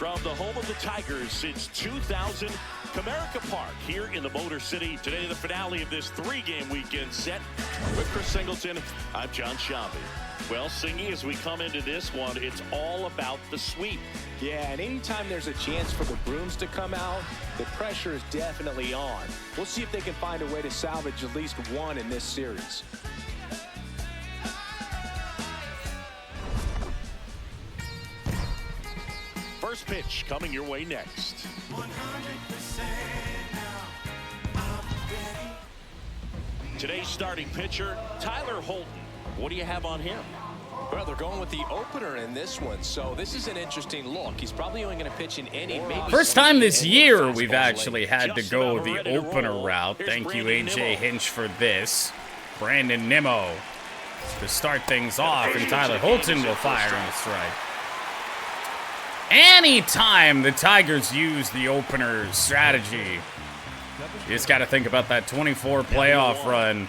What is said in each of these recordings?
From the home of the Tigers since 2000, Comerica Park here in the Motor City. Today, the finale of this three-game weekend set. With Chris Singleton, I'm John Shambi. Well, Singy, as we come into this one, it's all about the sweep. Yeah, and anytime there's a chance for the brooms to come out, the pressure is definitely on. We'll see if they can find a way to salvage at least one in this series. First pitch coming your way next. 100% now, today's starting pitcher, Tyler Holton. What do you have on him? Well, they're going with the opener in this one, so this is an interesting look. He's probably only going to pitch in any. First time this year we've actually had to go the opener route. Thank you, AJ Hinch, for this. Brandon Nimmo to start things off, and Tyler Holton will fire on the strike. Anytime the Tigers use the opener strategy, you just got to think about that 24 playoff run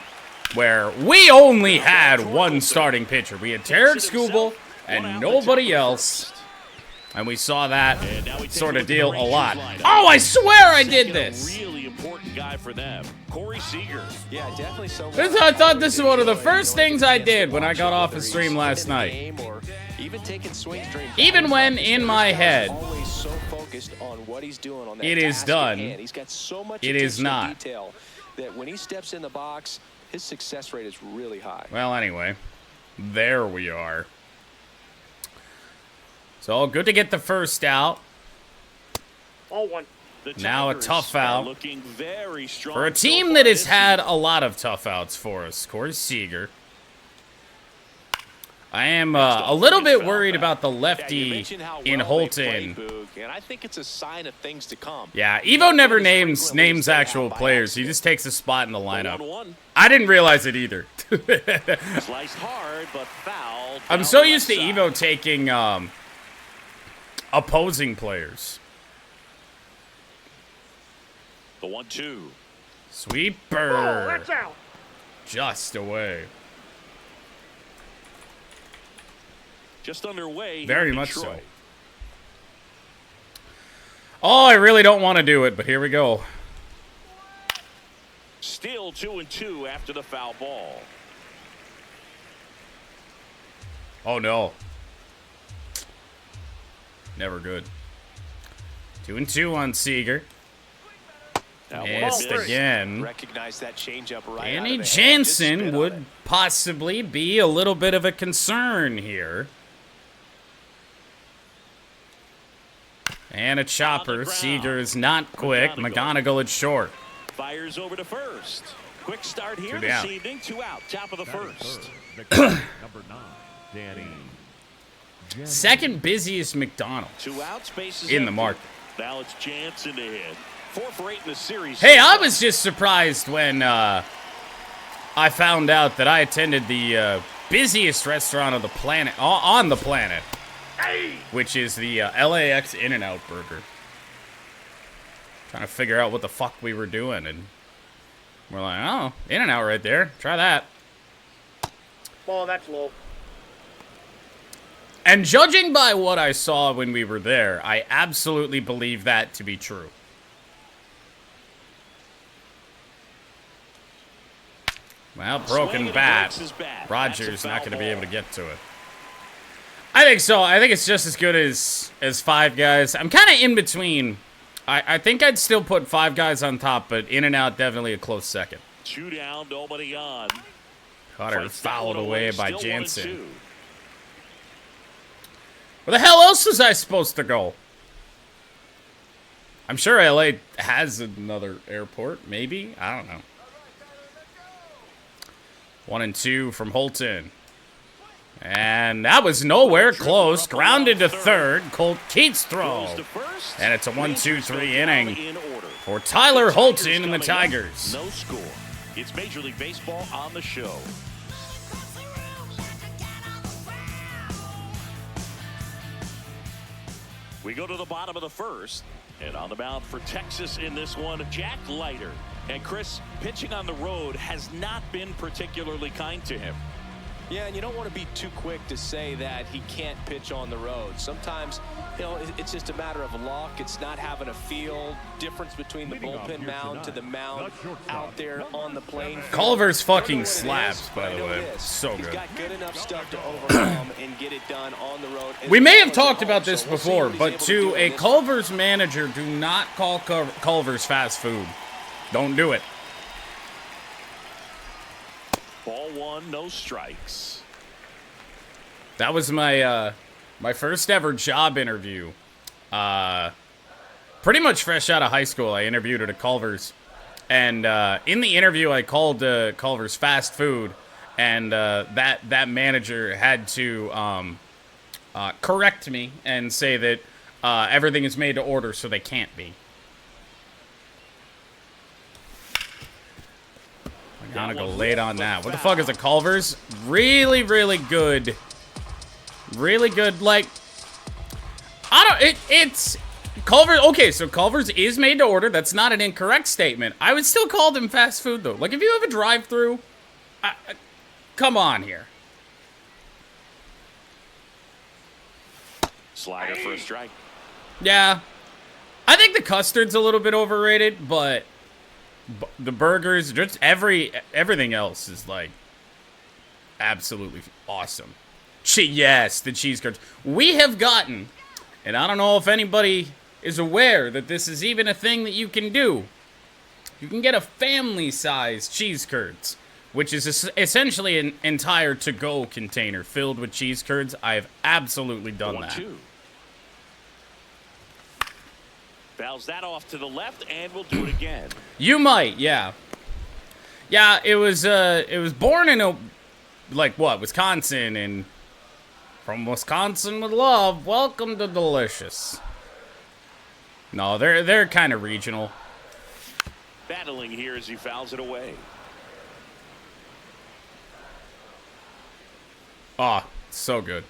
where we only had one starting pitcher. We had Tarek Skubal and nobody else, and we saw that sort of deal a lot. Oh, I swear I did this! Really important guy for them, Corey Seager. Yeah, definitely. So I thought this was one of the first things I did when I got off the stream last night. Even when in my head, it is done, it is not. That when he steps in the box, his success rate is really high. Well, anyway, there we are. So good to get the first out. All one. Now a tough out for a team that has had a lot of tough outs for us. Corey Seager. I am a little bit worried about the lefty in Holton. And I think it's a sign of things to come. Yeah, Evo never names actual players. He just takes a spot in the lineup. I didn't realize it either. I'm so used to Evo taking opposing players. The 1-2. Sweeper. Oh, that's out. Just away. Just underway. Very much so. Oh, I really don't want to do it, but here we go. Still 2-2 after the foul ball. Oh, no. Never good. 2-2 on Seager. Missed again. Recognize that changeup right. Danny Jansen would possibly be a little bit of a concern here. And a chopper. Seager is not quick. McGonigal is short. Fires over to first. Quick start here this evening. 2 out. Top of the first. Number 9, Danny. Second busiest McDonald 2 out, spaces in the market. Now it's Jansen to hit. 4 for 8 in the series. Hey, I was just surprised when I found out that I attended the busiest restaurant of the planet, on the planet, which is the LAX In-N-Out Burger. Trying to figure out what the fuck we were doing, and we're like, oh, In-N-Out right there. Try that. Oh, that's low. And judging by what I saw when we were there, I absolutely believe that to be true. Well, broken bat. Rogers not going to be able to get to it. I think so. I think it's just as good as 5 guys. I'm kind of in between. I think I'd still put 5 guys on top, but In-N-Out definitely a close second. 2 down, nobody on. Cutter fouled away by Jansen. Where the hell else was I supposed to go? I'm sure LA has another airport, maybe? I don't know. 1-2 from Holton. And that was nowhere close. Grounded to third. Colt Keats throw. And it's a 1-2-3 inning for Tyler Holton and the Tigers. No score. It's Major League Baseball on the show. We go to the bottom of the first. And on the mound for Texas in this one, Jack Leiter. And Chris, pitching on the road has not been particularly kind to him. Yeah, and you don't want to be too quick to say that he can't pitch on the road. Sometimes, you know, it's just a matter of luck. It's not having a feel difference between the bullpen mound to the mound out there on the plane. Culver's fucking slaps, by the way. So He's good. got good enough stuff to overcome and get it done on the road. We may have talked about this before, but to a Culver's manager, do not call Culver's fast food. Don't do it. Ball one, no strikes. That was my my first ever job interview. Pretty much fresh out of high school, I interviewed at a Culver's. And in the interview, I called Culver's fast food. And that manager had to correct me and say that everything is made to order, so they can't be. I'm gonna go late on that. What the fuck is a Culver's? Really, really good. Really good, like... it's... Culver's... Okay, so Culver's is made to order. That's not an incorrect statement. I would still call them fast food, though. Like, if you have a drive-thru... come on here. Slider for a strike. Yeah. I think the custard's a little bit overrated, but... the burgers, just everything else is, like, absolutely awesome. Yes, the cheese curds. We have gotten, and I don't know if anybody is aware that this is even a thing that you can do. You can get a family-sized cheese curds, which is essentially an entire to-go container filled with cheese curds. I have absolutely done that. 1-2. Fouls that off to the left, and we'll do it again. You might, yeah. Yeah, it was born in Wisconsin, and from Wisconsin with love, welcome to Delicious. No, they're kind of regional. Battling here as he fouls it away. Oh, so good.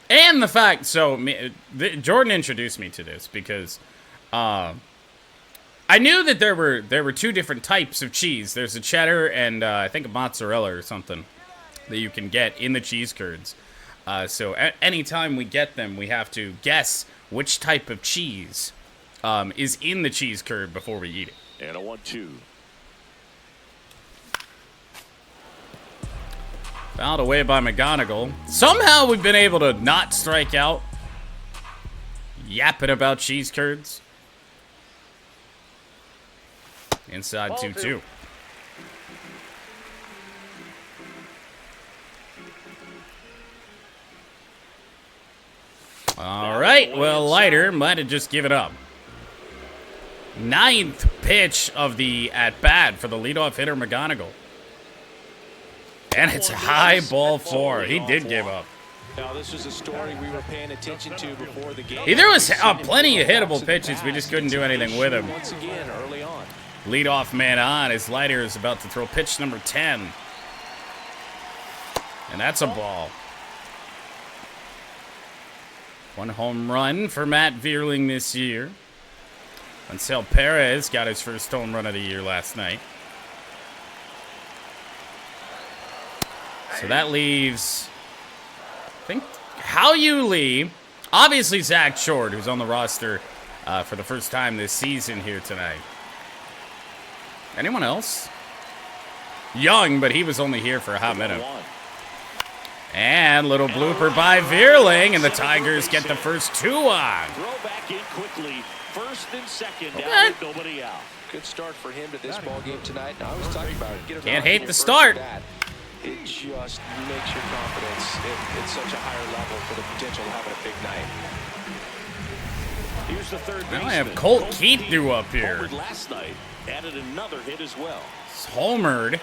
And the fact, Jordan introduced me to this because I knew that there were two different types of cheese. There's a cheddar and I think a mozzarella or something that you can get in the cheese curds. So anytime we get them, we have to guess which type of cheese is in the cheese curd before we eat it. And a 1-2. Fouled away by McGonigal. Somehow we've been able to not strike out. Yapping about cheese curds. Inside 2-2. All right, well, Leiter might have just given up. 9th pitch of the at-bat for the leadoff hitter, McGonigal. And it's a high ball 4. He did give up. Now, this was a story we were paying attention to before the game. He threw us plenty of hittable pitches. We just couldn't do anything with him. Once again, early on. Leadoff man on as Leiter is about to throw pitch number 10. And that's a ball. 1 home run for Matt Vierling this year. Ansel Perez got his first home run of the year last night. So that leaves, I think, Hao-Yu Lee. Obviously, Zach Short, who's on the roster for the first time this season here tonight. Anyone else? Young, but he was only here for a hot minute. And little blooper by Vierling, and the Tigers get the first 2 on. Throw back in quickly. First and second down with nobody out. Good start for him to this ball game tonight. Now, I was talking about it. Can't hate the start. It just makes your confidence at such a higher level for the potential of having a big night. Here's the third baseman. Now I have Colt Keith due up here. Homered last night, added another hit as well. He's homered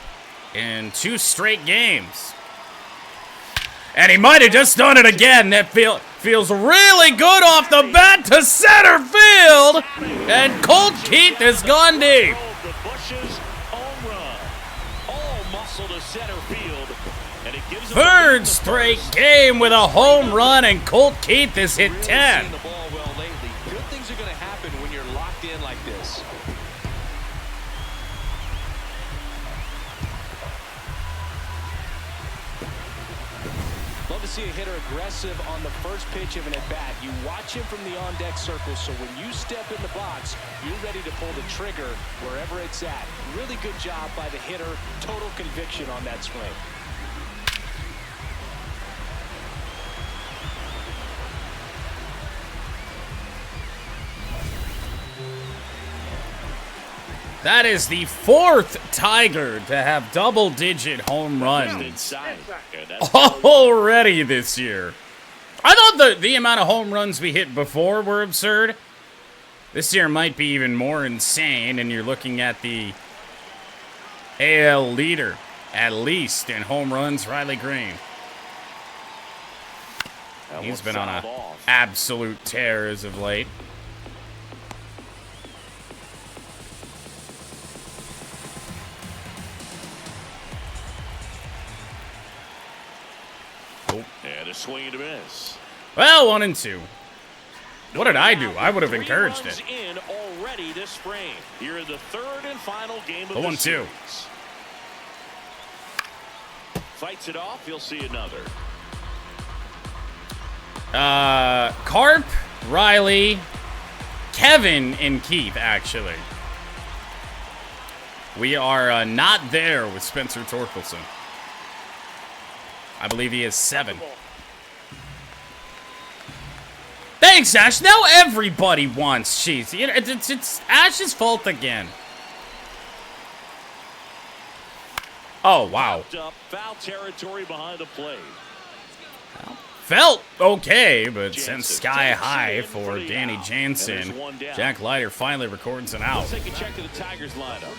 in 2 straight games. And he might have just done it again. That feels really good off the bat to center field. And Colt Keith has gone deep. The Bushes home run. All muscle to center field. And it gives 3rd straight game with a home run, and Colt Keith has hit 10. The ball well lately. Good things are going to happen when you're locked in like this. see a hitter aggressive on the first pitch of an at-bat. You watch him from the on-deck circle, so when you step in the box, you're ready to pull the trigger wherever it's at. Really good job by the hitter. Total conviction on that swing. That is the 4th Tiger to have double-digit home runs already this year. I thought the amount of home runs we hit before were absurd. This year might be even more insane, and you're looking at the AL leader, at least, in home runs, Riley Green. He's been on an absolute tear as of late. And a swing and a miss. Well, 1 and 2. What did I do? I would have encouraged it. In already this frame. Here in the 3rd and final game of the 1-2. series. Fights it off. You'll see another. Carp, Riley, Kevin, and Keith, actually. We are not there with Spencer Torkelson. I believe he is 7. Thanks, Ash. Now everybody wants cheese. You know, it's Ash's fault again. Oh, wow. Up, foul territory behind the plate. Felt okay, but sent sky high for Danny Jansen. Jack Leiter finally records an out. Let's take a check to the Tigers lineup.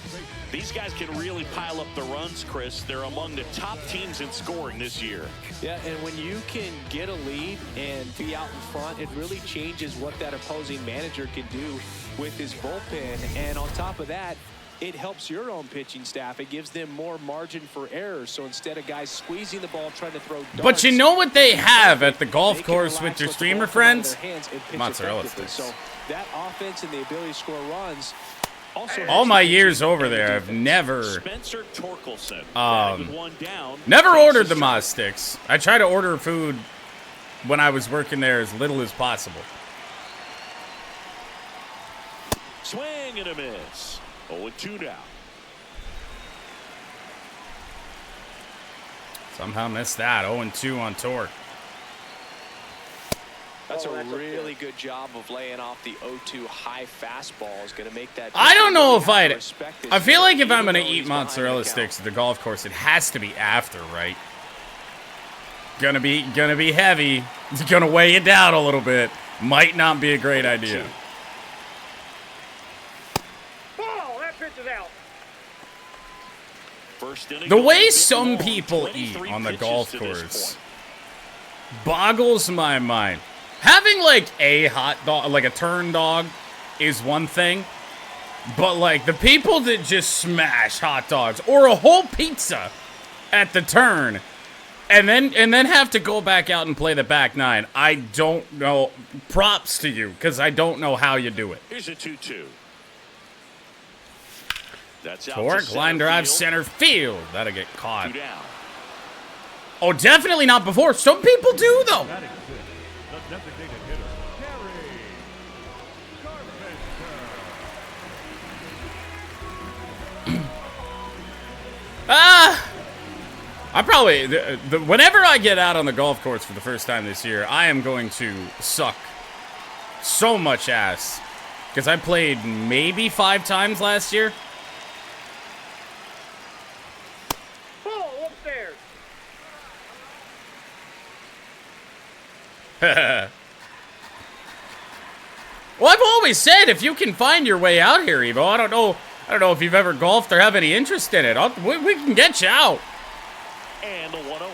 These guys can really pile up the runs, Chris. They're among the top teams in scoring this year. Yeah, and when you can get a lead and be out in front, it really changes what that opposing manager can do with his bullpen. And on top of that, it helps your own pitching staff. It gives them more margin for error. So instead of guys squeezing the ball, trying to throw darts, but you know what they have at the golf course with your streamer friends? Mozzarella sticks. So that offense and the ability to score runs. Also all my years over there, I've never Spencer Torkelson, never ordered the Moz sticks. I try to order food when I was working there as little as possible. Swing and a miss. 0-2 now. Somehow missed that. 0-2 on Torque. That's a really good job of laying off the 0-2 high fastball. Is going to make that. I don't know if I feel like if I'm going to eat mozzarella sticks at the golf course, it has to be after, right? Gonna be heavy. It's gonna weigh you down a little bit. Might not be a great idea. Oh, that pitch is out. The way some people eat on the golf course boggles my mind. Having like a hot dog, like a turn dog, is one thing. But like the people that just smash hot dogs or a whole pizza at the turn and then have to go back out and play the back nine, I don't know. Props to you, because I don't know how you do it. Here's a 2-2. That's out Torque, line drive, center field. That'll get caught. 2 down. Oh, definitely not before. Some people do, though. Batting fifth, the designated hitter, Gary Carpenter. I probably, whenever I get out on the golf course for the first time this year, I am going to suck so much ass. Because I played maybe 5 times last year. Oh, upstairs. Well, I've always said if you can find your way out here, Evo, I don't know if you've ever golfed or have any interest in it. We can get you out. And the 1-0.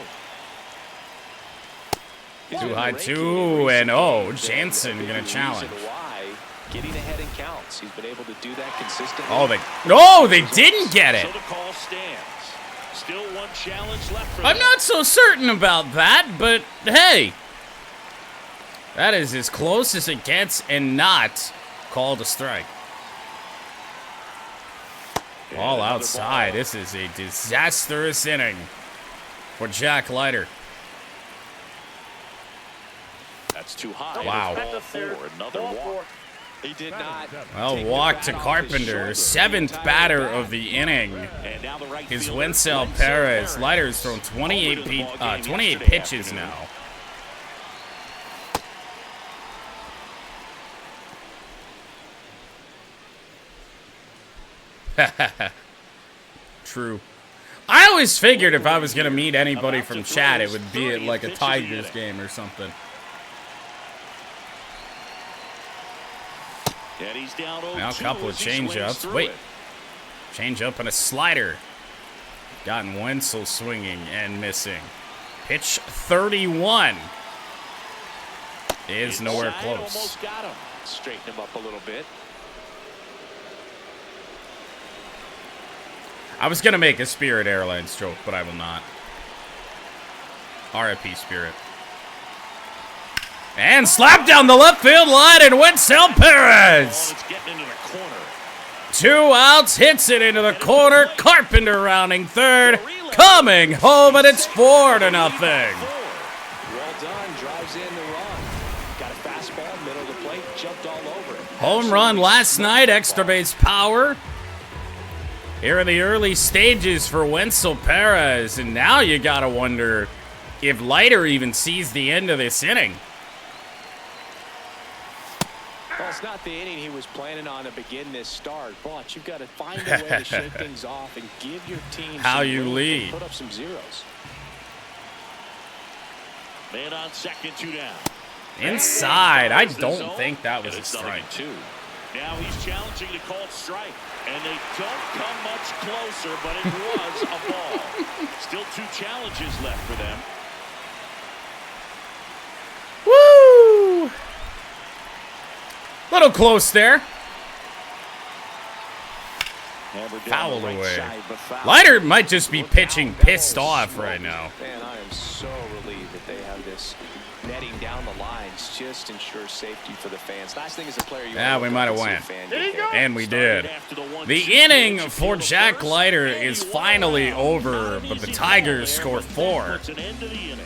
Too high, 2-0. Jansen gonna challenge. Getting ahead in counts. He's been able to do that consistently. Oh, they didn't get it. So the call stands. Still one challenge left for I'm them. not so certain about that, but hey. That is as close as it gets and not called a strike. All outside. This is a disastrous inning for Jack Leiter. That's too high. Wow. Ball four, another walk. He did not. Well, walk to Carpenter, 7th batter of the inning. And now the right Is fielder, Wenzel Perez. Leiter's thrown 28 pitches now. True. I always figured if I was going to meet anybody from chat, it would be at like a Tigers game or something. And he's down Now a couple of change-ups. Wait. Change-up and a slider. Gotten Wenzel swinging and missing. Pitch 31. Is nowhere close. Almost got him. Straighten him up a little bit. I was going to make a Spirit Airlines joke, but I will not. RIP Spirit. And slap down the left field line and Wenzel Perez. It's getting into the corner. 2 outs, hits it into the corner. Carpenter rounding third. Coming home, and it's 4-0. Well done. Drives in the run. Got a fastball, middle of the plate, jumped all over it. Home run last night, extra base power. Here are the early stages for Wenzel Perez, and now you gotta wonder if Leiter even sees the end of this inning. Well, it's not the inning he was planning on to begin this start, but you've got to find a way to shake things off and give your team How some you room to lead. put up some zeros. Man on second, 2 down. Inside. I don't think that was a strike. 2. Now he's challenging to call it strike. And they don't come much closer, but it was a ball. Still 2 challenges left for them. Woo! Little close there. Fouled away. Leiter might just be pitching pissed off right now. Man, I am so relieved that they have this netting down the lines. Just ensures safety for the fans. Last thing as a player, We might have won. went. And we did. The inning for Jack Leiter is finally over, but the Tigers score 4. Puts an end to the inning.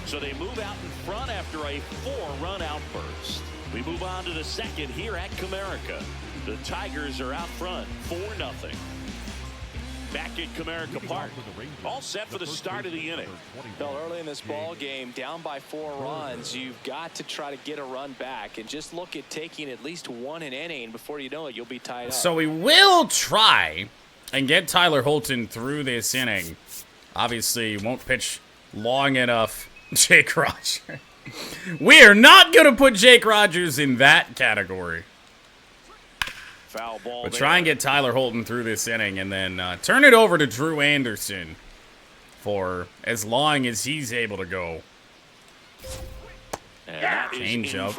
So they move out in front after a 4-run outburst. We move on to the second here at Comerica. The Tigers are out front, 4-0. Back at Comerica Park. All set for the start of the inning. Well, early in this ball game, down by 4 runs, you've got to try to get a run back and just look at taking at least 1 an inning. Before you know it, you'll be tied up. So we will try and get Tyler Holton through this inning. Obviously, won't pitch long enough. Jake Rogers. We are not going to put Jake Rogers in that category. Foul ball. But try and get Tyler Holton through this inning and then turn it over to Drew Anderson for as long as he's able to go. Change up.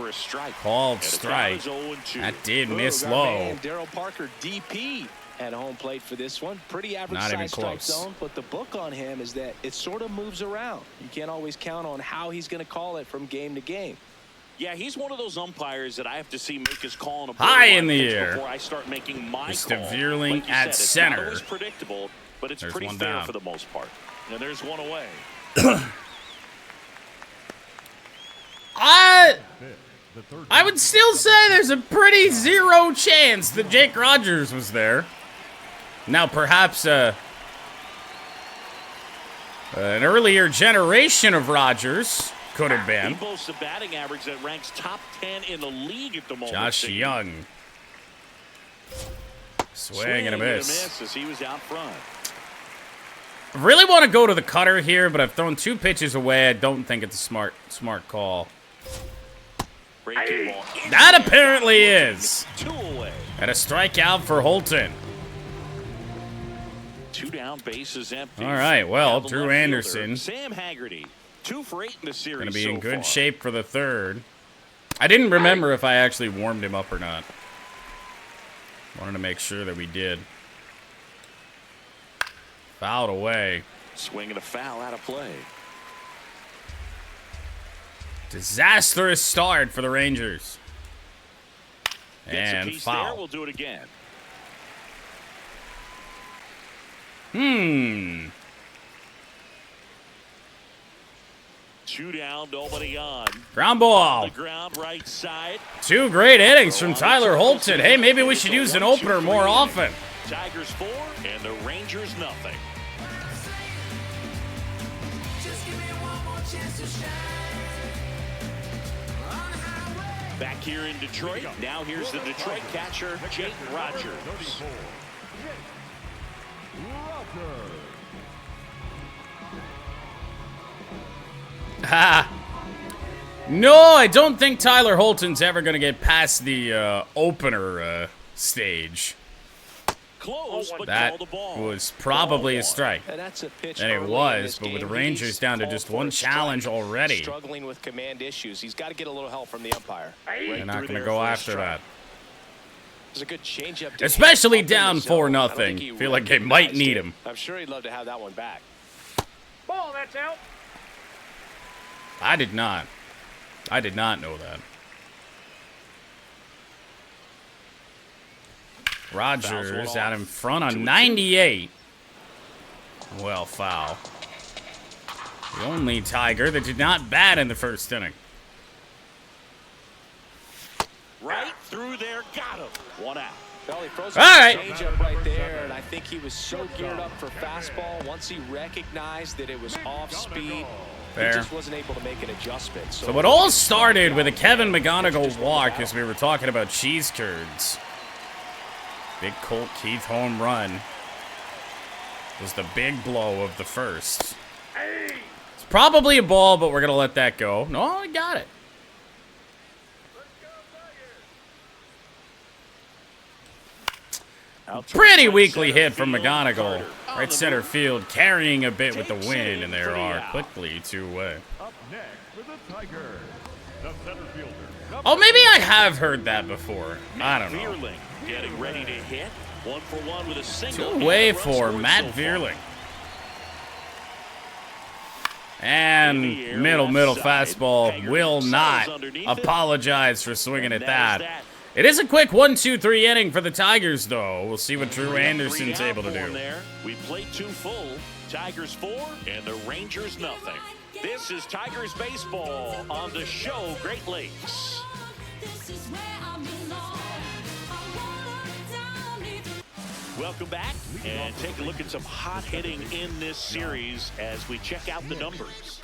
Called strike. That did miss low. Darryl Parker, DP, at home plate for this one. Pretty average Not even size strike close. zone, but the book on him is that it sort of moves around. You can't always count on how he's going to call it from game to game. Yeah, he's one of those umpires that I have to see make his call on a high in the air before I start making my Mr. call. Veerling like you at said, center. It's not always predictable, but it's There's pretty one fair down. for the most part. And there's one away. I would still say there's a pretty 0 chance that Jake Rogers was there. Now, perhaps an earlier generation of Rogers could have He been. boasts a batting average that ranks top 10 in the league at the moment. Josh Young. Swing and a miss. As he was out front. Really want to go to the cutter here, but I've thrown 2 pitches away. I don't think it's a smart call. Breaking ball. That apparently is. 2 away. And a strikeout for Holton. 2 down, bases empty. All right, well, Now the Drew left fielder, Anderson. Sam Haggerty, 2 for 8 in the series. Going to be in so good far. shape for the third. I didn't remember if I actually warmed him up or not. Wanted to make sure that we did. Fouled away. Swing and a foul out of play. Disastrous start for the Rangers. Gets a And piece there. foul. We'll do it again. 2 down, nobody on. Ground ball. The ground right side. 2 great innings from Tyler Holton. Hey, maybe we should use an opener more often. Tigers 4 and the Rangers nothing. Back here in Detroit. Now here's the Detroit catcher, Jake Rogers. Ha! No, I don't think Tyler Holton's ever going to get past the opener stage. Close, but That called the ball. was probably a strike. And that's a pitch And it early in was, this but with the game. Rangers He's down to called just for one a strike. challenge already. Struggling with command issues. He's got to get a little help from the umpire. They're not through going to there go for a after strike. that. There's a good changeup. to Especially hit up in down the zone. 4-0. I don't think he Feel like they might recognized need it. him. I'm sure he'd love to have that one back. Ball, that's out. I did not. I did not know that. Rogers out in front on 98. Well, foul. The only Tiger that did not bat in the first inning. Right through there, got him. 1 out. Well, he froze All right. changeup right there, and I think he was so geared up for fastball. Once he recognized that it was off speed, Fair. he just wasn't able to make an adjustment. So it all started with a Kevin McGonigal walk as we were talking about cheese curds. Big Colt Keith home run was the big blow of the first. It's probably a ball, but we're going to let that go. No, I got it. Pretty weakly hit from McGonigal. Right center field, carrying a bit with the wind, and there are quickly 2 away. Up next for the Tigers, the center fielder. Oh, maybe I have heard that before. I don't know. Vierling getting ready to hit. 1 for 1 with a single. 2 away And the run for scored Matt so far. Vierling. And middle fastball will not apologize for swinging at that. It is a quick 1-2-3 inning for the Tigers, though. We'll see what Drew Anderson's able to do. We played 2 full. Tigers 4 and the Rangers nothing. This is Tigers baseball on the show Great Lakes. Welcome back and take a look at some hot hitting in this series as we check out the numbers.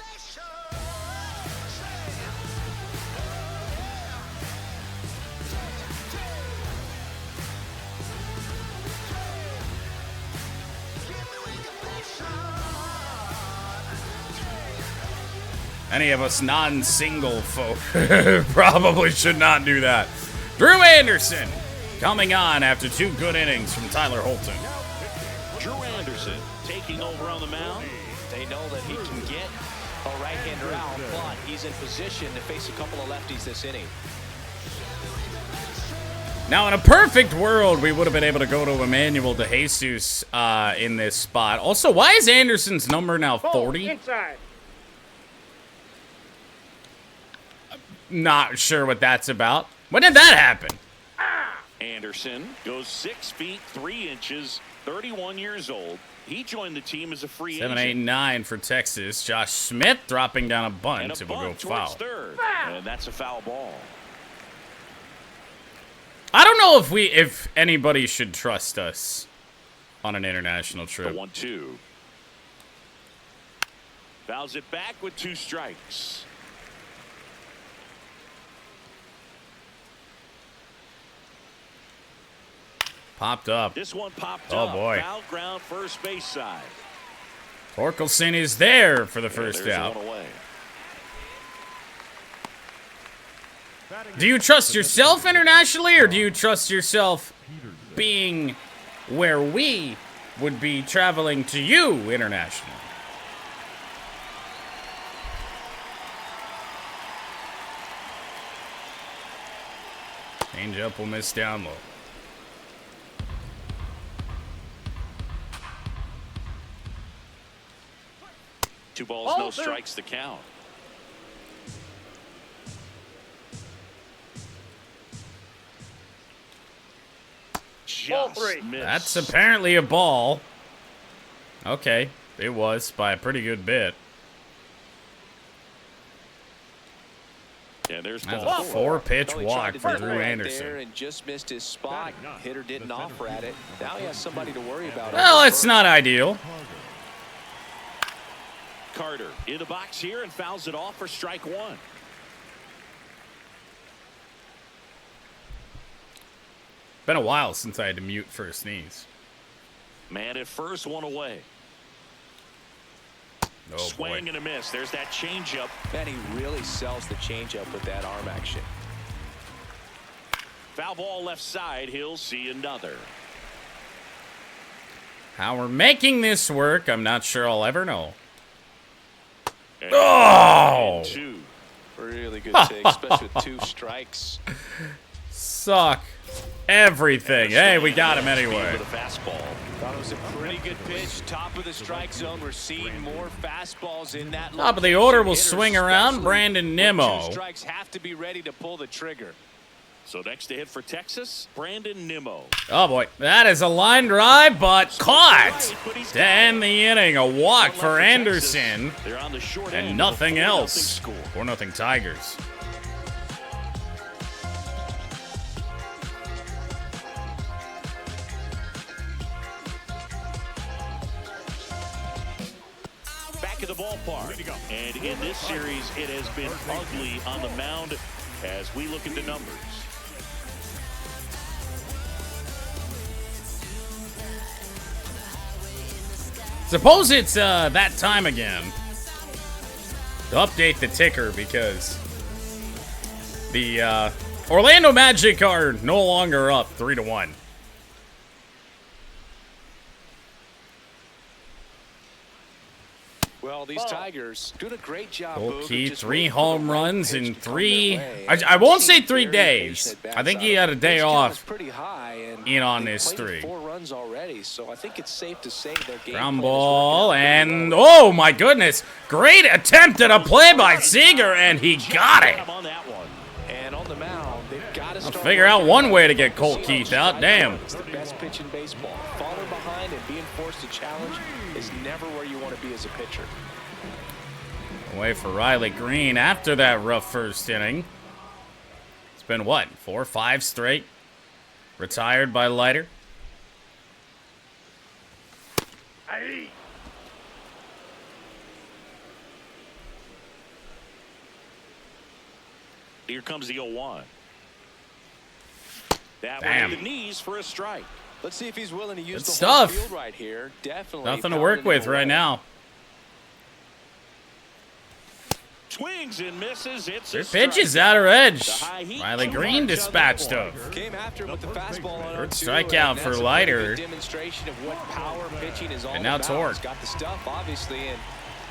Any of us non-single folk probably should not do that. Drew Anderson coming on after 2 good innings from Tyler Holton. Drew Anderson taking over on the mound. They know that he can get a right-hander out, but he's in position to face a couple of lefties this inning. Now, in a perfect world, we would have been able to go to Emmanuel De Jesus in this spot. Also, why is Anderson's number now Ball, 40? inside. Not sure what that's about. When did that happen? Anderson goes 6 feet 3 inches, 31 years old. He joined the team as a free 7, agent. 8, 9 for Texas. Josh Smith dropping down a And bunt. a It will go bunt towards foul. third. And that's a foul ball. I don't know if anybody should trust us on an international The trip. 1-2. Fouls it back with 2 strikes. Popped up. This one popped Oh, up. boy. Foul ground first base side. Torkelson is there for the And first there's out. one away. Do you trust yourself internationally, or do you trust yourself being where we would be traveling to you internationally? Change up will miss down low. Two balls, no strikes to count. Ball Just 3. missed. That's apparently a ball. Okay, it was by a pretty good bit. And there's That's ball a four. 4-pitch Well, he walk tried to for do Drew it right Anderson. there and just missed his spot. Hitter didn't offer at it. Now he has somebody to worry about. Well, it's not ideal. Carter in the box here and fouls it off for strike one. Been a while since I had to mute for a sneeze. Man at first, one away. Oh, Swing boy. and a miss. There's that changeup. Man, he really sells the changeup with that arm action. Foul ball left side. He'll see another. How we're making this work, I'm not sure I'll ever know. And Oh! two. Really good take, especially with 2 strikes. Suck everything. Hey, we got him anyway. With a fastball. Thought it was a pretty good pitch. Top of the strike zone. We're seeing more fastballs in that. Top of the order will Hitters, swing around. especially Brandon with Nimmo. 2 strikes, have to be ready to pull the trigger. So next to hit for Texas, Brandon Nimmo. Oh, boy. That is a line drive, but caught to end the inning. A walk for Anderson. They're on the short And end nothing of a 4-0 else. score. 4-0 Tigers. Back at the ballpark. And in this series, it has been ugly on the mound as we look at the numbers. Suppose it's that time again to update the ticker because the Orlando Magic are no longer up 3-1. Well, these Tigers doing a great job. Cole Boog, Key, just 3 waiting for the home right runs pitch in to come 3. their way. I won't say Seemed 3 very days. patient at I think bats he had a out. day Pitch count off is pretty high, and in on they this planted 3. 4 runs already, so I think it's safe to say their game Ground plan is ball, working out pretty and well. oh my goodness. Great attempt at a play by Seager, and he got it. On that one. And on the mound, they've got to I'll start figure out working one on way it. to get Colt See Keith how out. strike Damn. It's the best pitch in baseball. Falling behind and being forced to challenge is never where you want to be as a pitcher. Away for Riley Green after that rough first inning. It's been what, 4 or 5 straight? Retired by Leiter. Here comes the 0-1. That one Damn. at the knees for a strike. Let's see if he's willing to use Good the stuff. whole field right here. Definitely Nothing to pounding work it with away. right now. Swings and misses. It's Their a pitches strike. out of edge. The high heat, Riley 2 Green runs on dispatched that him. one. Came after him with the fastball on Third 0-2, strikeout and for that's a Leiter. pretty good demonstration of what power pitching is all And now about. Torque. He's got the stuff, obviously, and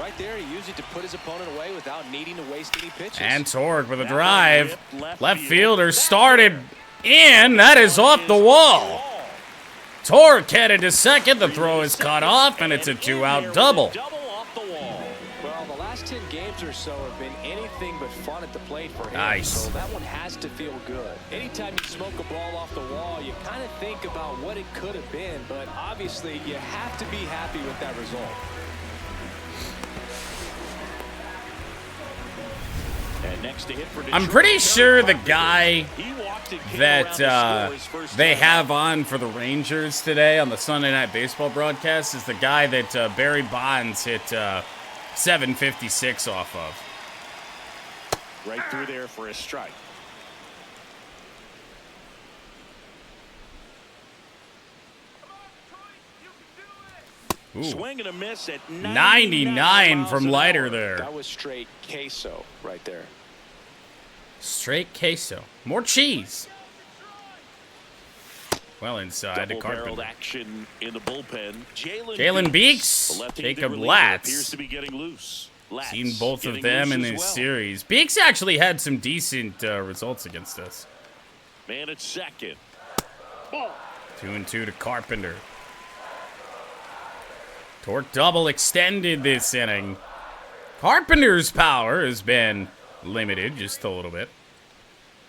right there he used it to put his opponent away without needing to waste any pitches. And Torque with a That one drive. ripped Left field. fielder started in. That is off the wall. Torque headed to second. The throw is cut off, and it's a 2-out double. Double off the wall. Well, the last 10 games or so have been anything but fun at the plate for him. Nice. So that one has to feel good. Anytime you smoke a ball off the wall, you kind of think about what it could have been, but obviously you have to be happy with that result. And next to hit for I'm Detroit, pretty Terry sure the Carpenter. guy He walked and came that around to score his first they time. have on for the Rangers today on the Sunday Night Baseball broadcast is the guy that Barry Bonds hit 756 off of. Right through there for a strike. Ooh. Swing and a miss at 99 from miles Leiter an hour. there. That was straight queso right there. Straight queso. More cheese. Well inside to Double-barreled Carpenter. action in the bullpen. Jalen Beeks, the left-handed Jacob reliever, Latz. appears to be getting loose. Latz Seen both of getting them loose in as this well. series. Beeks actually had some decent results against us. Man at second. 2-2 to Carpenter. Torque double extended this inning. Carpenter's power has been limited just a little bit.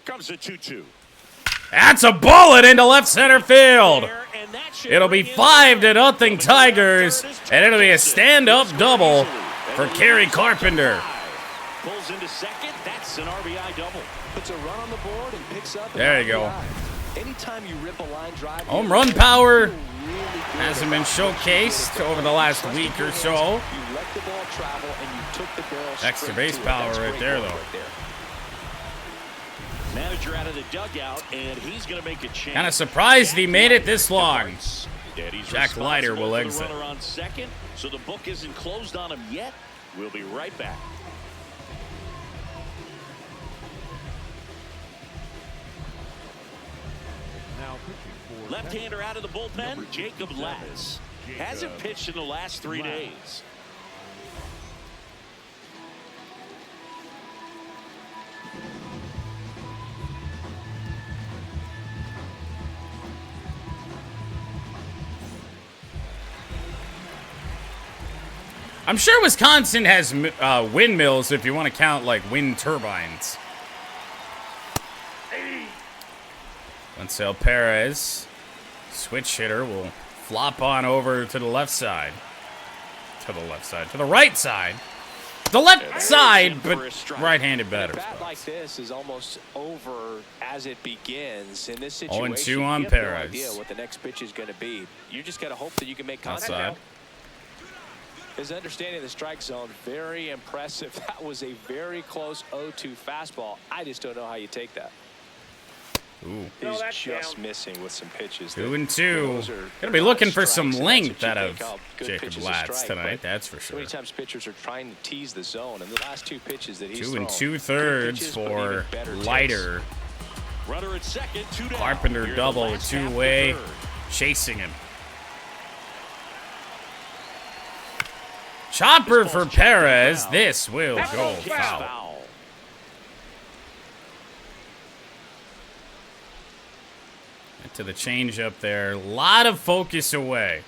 Comes the 2-2. That's a bullet into left center field. There, and that should It'll be bring in 5-0 Tigers, and it'll be a stand-up double for Kerry Carpenter. Pulls into second. That's an RBI double. Puts a run on the board and picks up. There you go. Anytime you rip a line drive, Home run power hasn't been showcased over the last week or so. You let the ball travel and you took the barrel. Extra base power right there, though. Manager out of the dugout, and he's going to make a change. Kind of surprised he made it this long. He's Jack Leiter will exit. Runner on second, so the book isn't closed on him yet. We'll be right back. Left-hander out of the bullpen, Jacob Latz. Hasn't pitched in the last 3 days. I'm sure Wisconsin has windmills if you want to count like wind turbines. Wenceel Perez, switch hitter, will flop on over to the left side. To the left side. To the right side. The left side, but right-handed batter. A bat like this is almost over as it begins. In this situation, 0-2 on you have Perez. no idea what the next pitch is going to be. You just got to hope that you can make contact. Outside. His understanding of the strike zone, very impressive. That was a very close 0-2 fastball. I just don't know how you take that. Ooh. He's just missing with some pitches. 2-2. Gonna be looking for some length out of Jacob Latz tonight, that's for sure. Many times pitchers are trying to tease the zone, and the last two pitches that he's 2 thrown, 2/3 for Leiter. Runner at second, 2 down. Carpenter double, two-way, chasing him. Chopper for Perez. This will go foul. To the changeup there. A lot of focus away.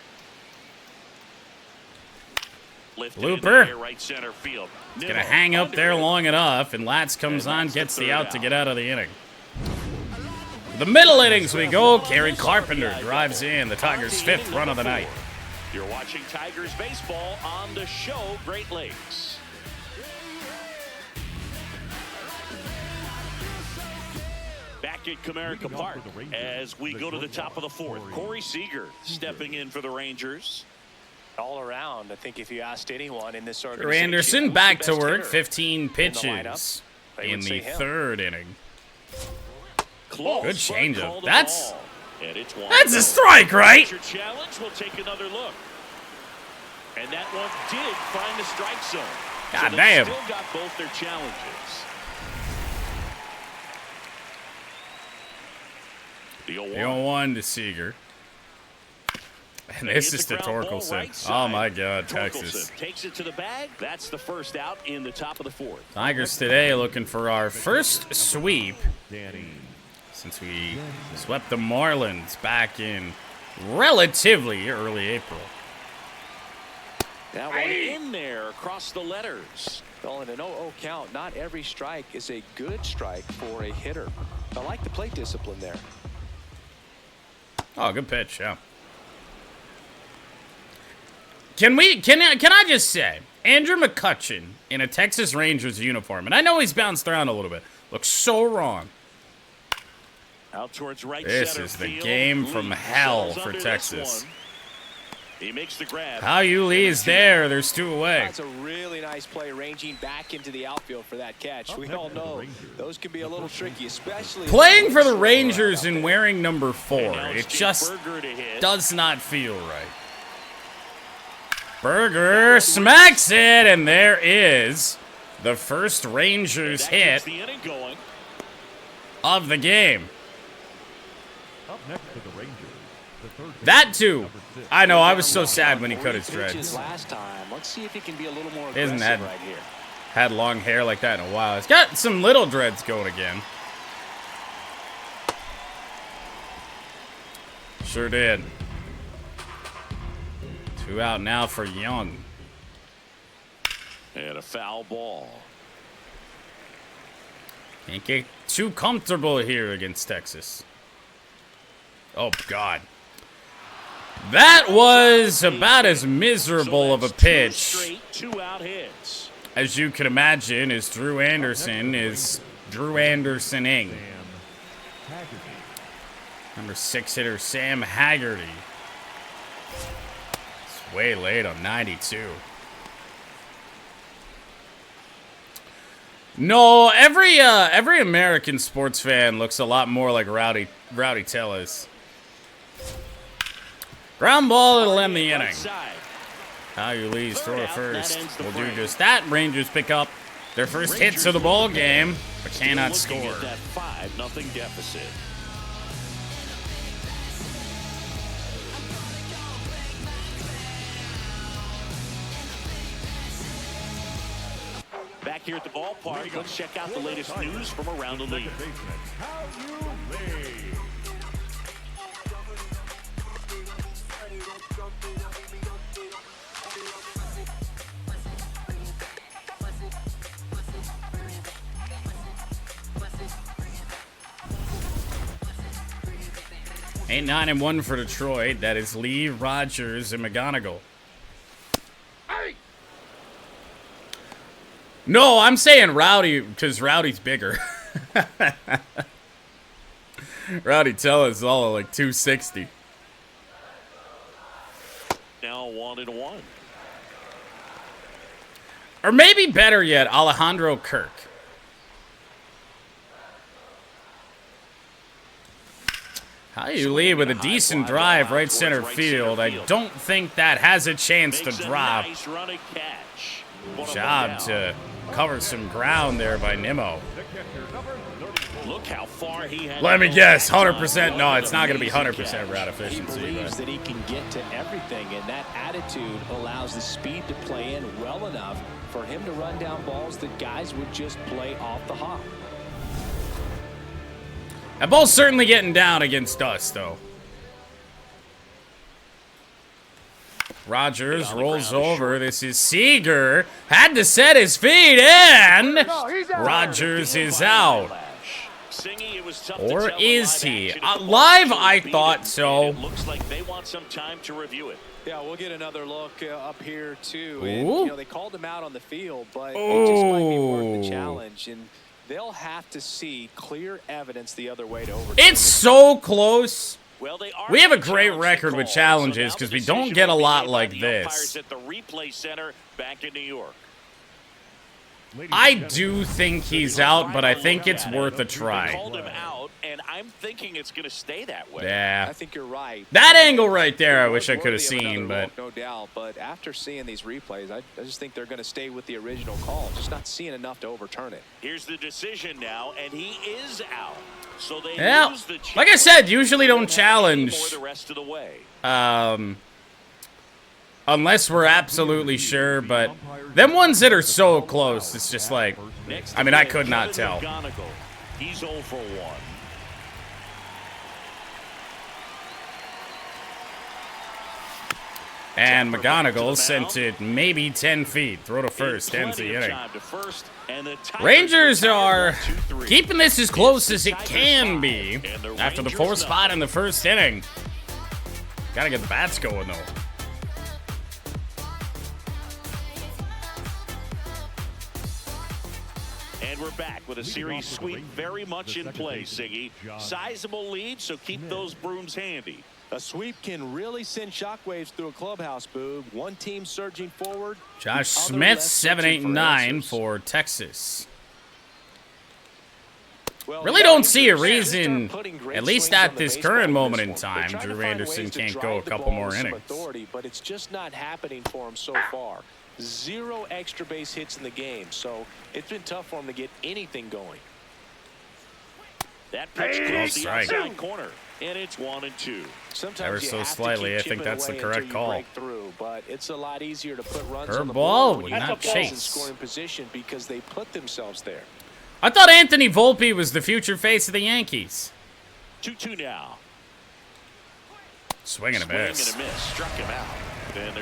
Blooper. Right center field. It's going to hang up there long enough, and Latz comes on, gets the out to get out of the inning. The middle innings we go. Kerry Carpenter drives in the Tigers' 5th run of the night. You're watching Tigers baseball on the show Great Lakes. Back at Comerica Park as we go to the top of the 4th. Corey Seager stepping in for the Rangers. All around, I think if you asked anyone in this organization, Drew Anderson back to work, 15 pitches in the 3rd inning. Good changeup. That's a strike, right? Challenge. We'll take another look. And that one did find the strike zone. God so damn. Still got both their challenges. The 0-1 to Seager. And this is to Torkelson. Right oh my God, Texas. Torkelson takes it to the bag. That's the first out in the top of the 4th. Tigers today looking for our first sweep since we swept the Marlins back in relatively early April. That one in there across the letters. Well, in an 0-0 count, not every strike is a good strike for a hitter. I like the plate discipline there. Oh, good pitch, yeah. Can I just say, Andrew McCutchen in a Texas Rangers uniform, and I know he's bounced around a little bit, looks so wrong. Out towards right This center is the field. game from Lee hell falls for under Texas. He makes the grab. How you Lee's there, there's 2 away. That's a really nice play, ranging back into the outfield for that catch. We all know those can be a little tricky, especially Playing for the Rangers and wearing number 4, it just does not feel right. Berger smacks it, and there is the first Rangers hit of the game. Up next for the Rangers, the third That too. I know, I was so sad when he cut his dreads. Last time. Let's see if he can be a little more Isn't aggressive that right here. had long hair like that in a while. He's got some little dreads going again. Sure did. 2 out now for Young. And a foul ball. Can't get too comfortable here against Texas. Oh, God. That was about as miserable of a pitch 2 out hits. as you can imagine, is Drew Anderson is Drew Andersoning. Number 6 hitter Sam Haggerty. It's way late on 92. No, every American sports fan looks a lot more like Rowdy Tellez. Ground ball, it'll end the inning. Lee's throw to first. Will do just that. Rangers pick up their first hits of the ball game, but cannot score. That 5-0 deficit. Back here at the ballpark, let's check out the latest news from around the league. Ain't 9-1 for Detroit. That is Lee, Rogers, and McGonigal. No, I'm saying Rowdy because Rowdy's bigger. Rowdy Tellez is all like 260. Now 1-1. Or maybe better yet, Alejandro Kirk. Lee with a decent drive right center field. I don't think that has a chance to drop. Job to cover some ground there by Nimmo. Look how far he had. Let me guess, 100%. No, it's not going to be 100% route efficiency. He believes that he can get to everything, and that attitude allows the speed to play in well enough for him to run down balls that guys would just play off the hop. That ball's certainly getting down against us, though. Rogers rolls over. This is Seager. Had to set his feet, and Rogers is out. Or is he? Live, I thought so. It looks like they want some time to review it. Yeah, we'll get another look up here, too. Ooh. And, you know, they called him out on the field, but it just might be worth the challenge. And they'll have to see clear evidence the other way to overturn It's so close. Well, We have a great record with challenges because we don't get a lot like this. At the replay center back in New York. I do think he's out, but I think it's worth a try. Called him out, and I'm thinking it's going to stay that way. Yeah. I think you're right. That angle right there, I wish I could have seen, but no doubt. But after seeing these replays, I just think they're going to stay with the original call, just not seeing enough to overturn it. Here's the decision now, and he is out. So they yeah, lose the like I said, usually don't challenge. The rest of the way. Unless we're absolutely sure, but them ones that are so close, it's just like, I mean, I could not tell. He's 0 for 1. And McGonigal sent it maybe 10 feet. Throw to first, ends the inning. Rangers are keeping this as close as it can be after the 4th spot in the first inning. Gotta get the bats going, though. And we're back with a series sweep very much in play, Siggy. Sizable lead, so keep those brooms handy. A sweep can really send shockwaves through a clubhouse, Boob. One team surging forward. Josh Smith, 7, 8, 9 for Texas. Really don't see a reason, at least at this current moment in time, Drew Anderson can't go a couple more innings. But it's just not happening for him so far. 0 extra base hits in the game, so it's been tough for him to get anything going. That pitch close the outside corner, and it's 1-2. Sometimes ever so slightly, I think that's the correct call. Through, but it's a lot easier to put runs Her on the ball board would when not you're in chase. scoring position because they put themselves there. I thought Anthony Volpe was the future face of the Yankees. 2-2 now. Swing and a miss. Struck him out.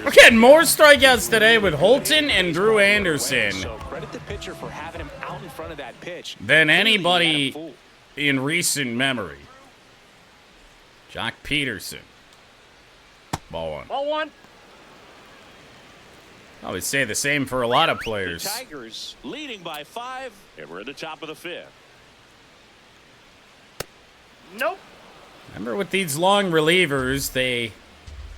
We're getting more strikeouts today with Holton and Drew Anderson So credit the pitcher for having him out in front of that pitch than anybody in recent memory. Jock Peterson. Ball 1. Ball 1. I would say the same for a lot of The players. Tigers leading by 5, and we're at the top of the 5th. Nope. Remember with these long relievers, they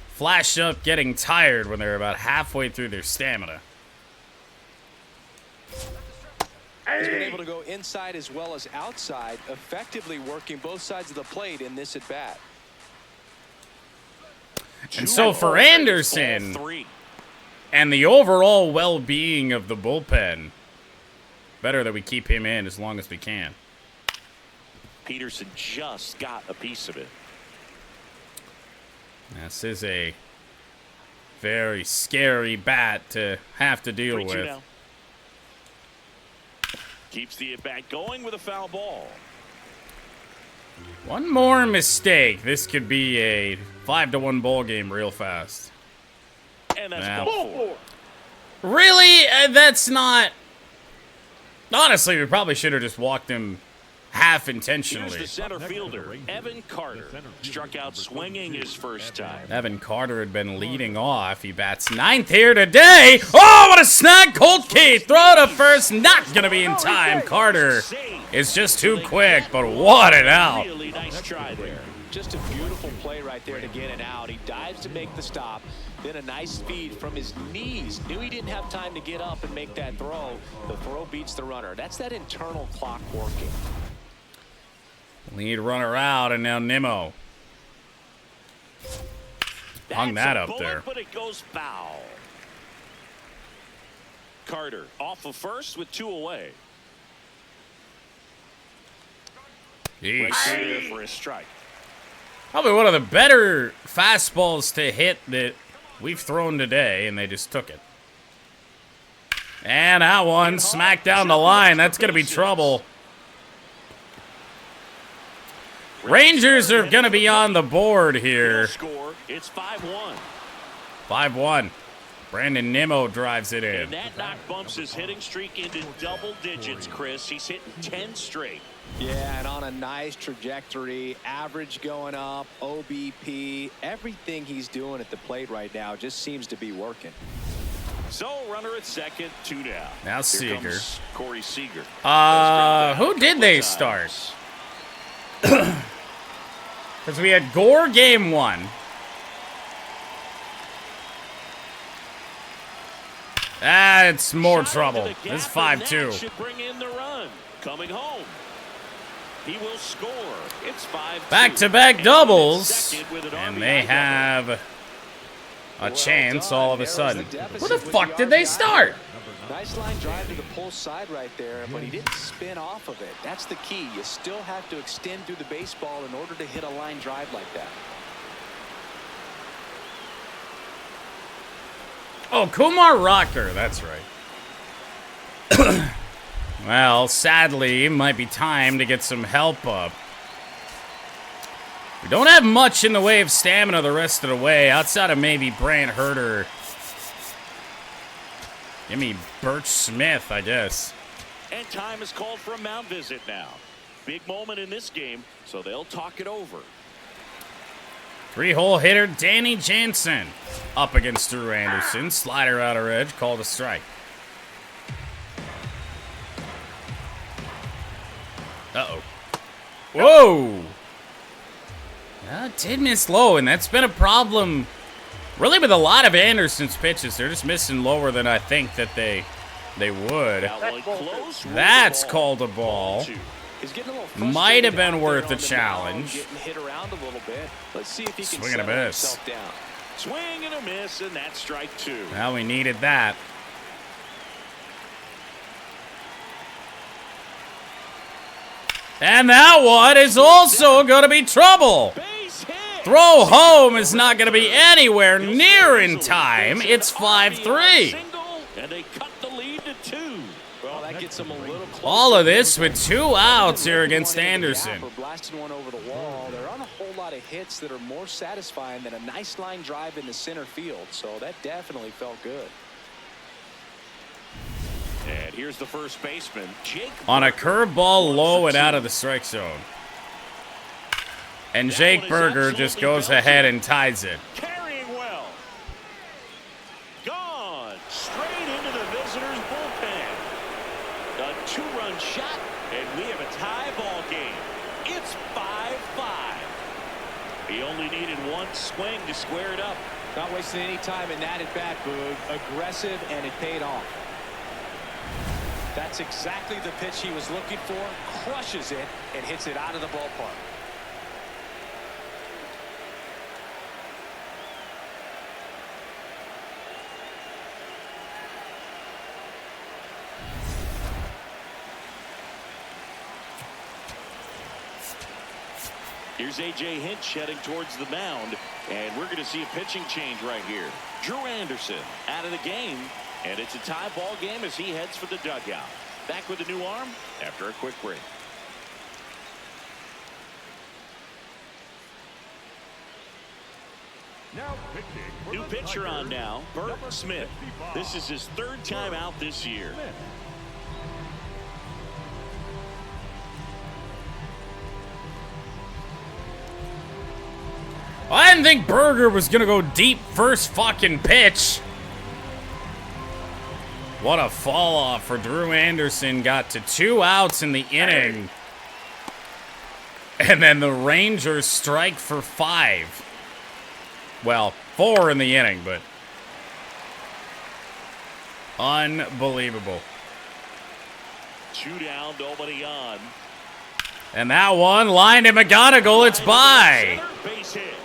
flash up getting tired when they're about halfway through their stamina. He's been able to go inside as well as outside, effectively working both sides of the plate in this at-bat. And so for Anderson, 3. and the overall well-being of the bullpen, better that we keep him in as long as we can. Peterson just got a piece of it. This is a very scary bat to have to deal 3-2 with. now. Keeps the at-bat going with a foul ball. One more mistake, this could be a 5-1 ball game real fast. And that's Now- ball 4. Really? That's not... Honestly, we probably should have just walked him half Here's intentionally. the center fielder, Evan Carter. Struck out swinging his first time. Evan Carter had been leading off. He bats 9th here today. Oh, what a snag! Colt Keith, throw to first, not gonna be in time. Carter is just too quick, but what an out. Really nice try there. Just a beautiful play right there to get it out. He dives to make the stop. Then a nice feed from his knees. Knew he didn't have time to get up and make that throw. The throw beats the runner. That's that internal clock working. Lead runner out, and now Nimmo. Hung That's that a up bullet, there. but it goes foul. Carter off of first with 2 away. Right Yeesh. there for a strike. Probably one of the better fastballs to hit that we've thrown today, and they just took it. And that one smacked down the line. That's going to be trouble. Rangers are going to be on the board here. Score. It's 5-1. 5-1. Brandon Nimmo drives it in. And that knock bumps his hitting streak into double digits, Chris. He's hitting 10 straight. Yeah, and on a nice trajectory, average going up, OBP, everything he's doing at the plate right now just seems to be working. So runner at second, 2 down. Now Here Seager. comes Corey Seager. Who did they start? Because we had Gore game 1. That's more trouble. This is 5-2. Should bring in the run. Coming home. He will score. It's 5-2. Back-to-back doubles. Second with an And RBI they double. have a chance all of a Narrows sudden. the deficit Where the with fuck the did they RBI. start? Nice line drive to the pull side right there, but he didn't spin off of it. That's the key. You still have to extend through the baseball in order to hit a line drive like that. Oh, Kumar Rocker. That's right. Well, sadly, it might be time to get some help up. We don't have much in the way of stamina the rest of the way, outside of maybe Brant Herter. Give me Birch Smith, I guess. And time is called for a mound visit now. Big moment in this game, so they'll talk it over. 3-hole hitter Danny Jansen up against Drew Anderson. Slider outer edge, called a strike. Uh-oh. Whoa! Did miss low, and that's been a problem really with a lot of Anderson's pitches. They're just missing lower than I think that they would. Now, one close, That's ball. called a ball. 2. He's getting a little Might have frustrated been out worth there a on the challenge. mound, getting hit around a little bit. Let's see if he can Swing and a settle miss. himself down. Swing and a miss, and that's strike 2. Well, we needed that. And that one is also going to be trouble. Base hit. Throw home is not going to be anywhere near in time. It's 5-3. And they cut the lead to 2. Well, that gets him a little closer. All of this with 2 outs here against Anderson. For blasting one over the wall. There aren't a whole lot of hits that are more satisfying than a nice line drive in the center field. So that definitely felt good. And here's the first baseman, Jake. On a curveball low and out of the strike zone. And Jake Berger just goes ahead and ties it. Carrying well. Gone. Strike He only needed one swing to square it up. Not wasting any time in that at bat, Boog. Aggressive, and it paid off. That's exactly the pitch he was looking for. Crushes it and hits it out of the ballpark. Here's A.J. Hinch heading towards the mound, and we're going to see a pitching change right here. Drew Anderson out of the game, and it's a tie ball game as he heads for the dugout. Back with a new arm after a quick break. Now pitching for New the pitcher on Tigers, now, Bert number Smith. 55. This is his third time out this year. Smith. I didn't think Berger was going to go deep first fucking pitch. What a fall off for Drew Anderson. Got to 2 outs in the inning. And then the Rangers strike for 5. Well, 4 in the inning, but unbelievable. 2 down, nobody on. And that one lined to McGonigal. It's by. Base hit.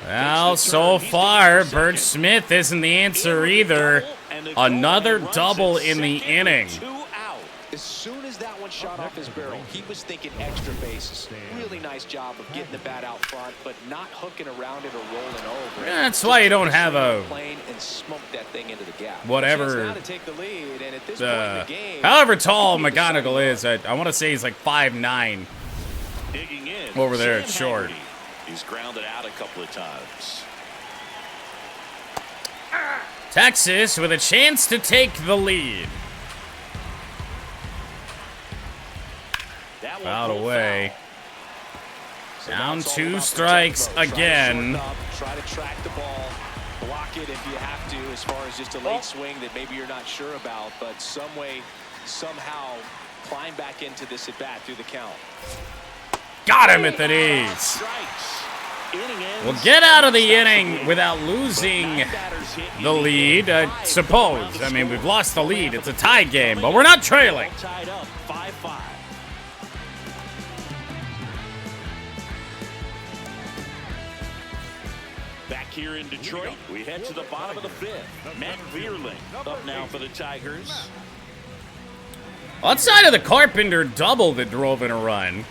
Well, so far, Bert Smith isn't the answer either. Another double in the inning. 2 out. As soon as that one shot off his barrel, he was thinking extra bases. Really nice job of getting the bat out front, but not hooking around it or rolling over. Yeah, that's why you don't have a plane and smoke that thing into the gap. whatever. Now to take the lead, and at this point in the game, However tall McGonigal is, I want to say he's like 5'9". Digging in. Over there Sam at short. Haggerty. He's grounded out a couple of times. Texas with a chance to take the lead. That one Out pulled away. So Down now it's all 2 about the strikes tempo. Try to again. shorten up, try to track the ball, block it if you have to, as far as just a late swing that maybe you're not sure about, but some way, somehow, climb back into this at bat through the count. Got him at the knees. Strikes. Inning ends. We'll get out of the inning without losing the lead, I suppose. I mean, we've lost the lead. It's a tie game, but we're not trailing. Tied up 5-5. Back here in Detroit, we head to the bottom of the 5th. Matt Vierling up now for the Tigers. Outside of the Carpenter double that drove in a run,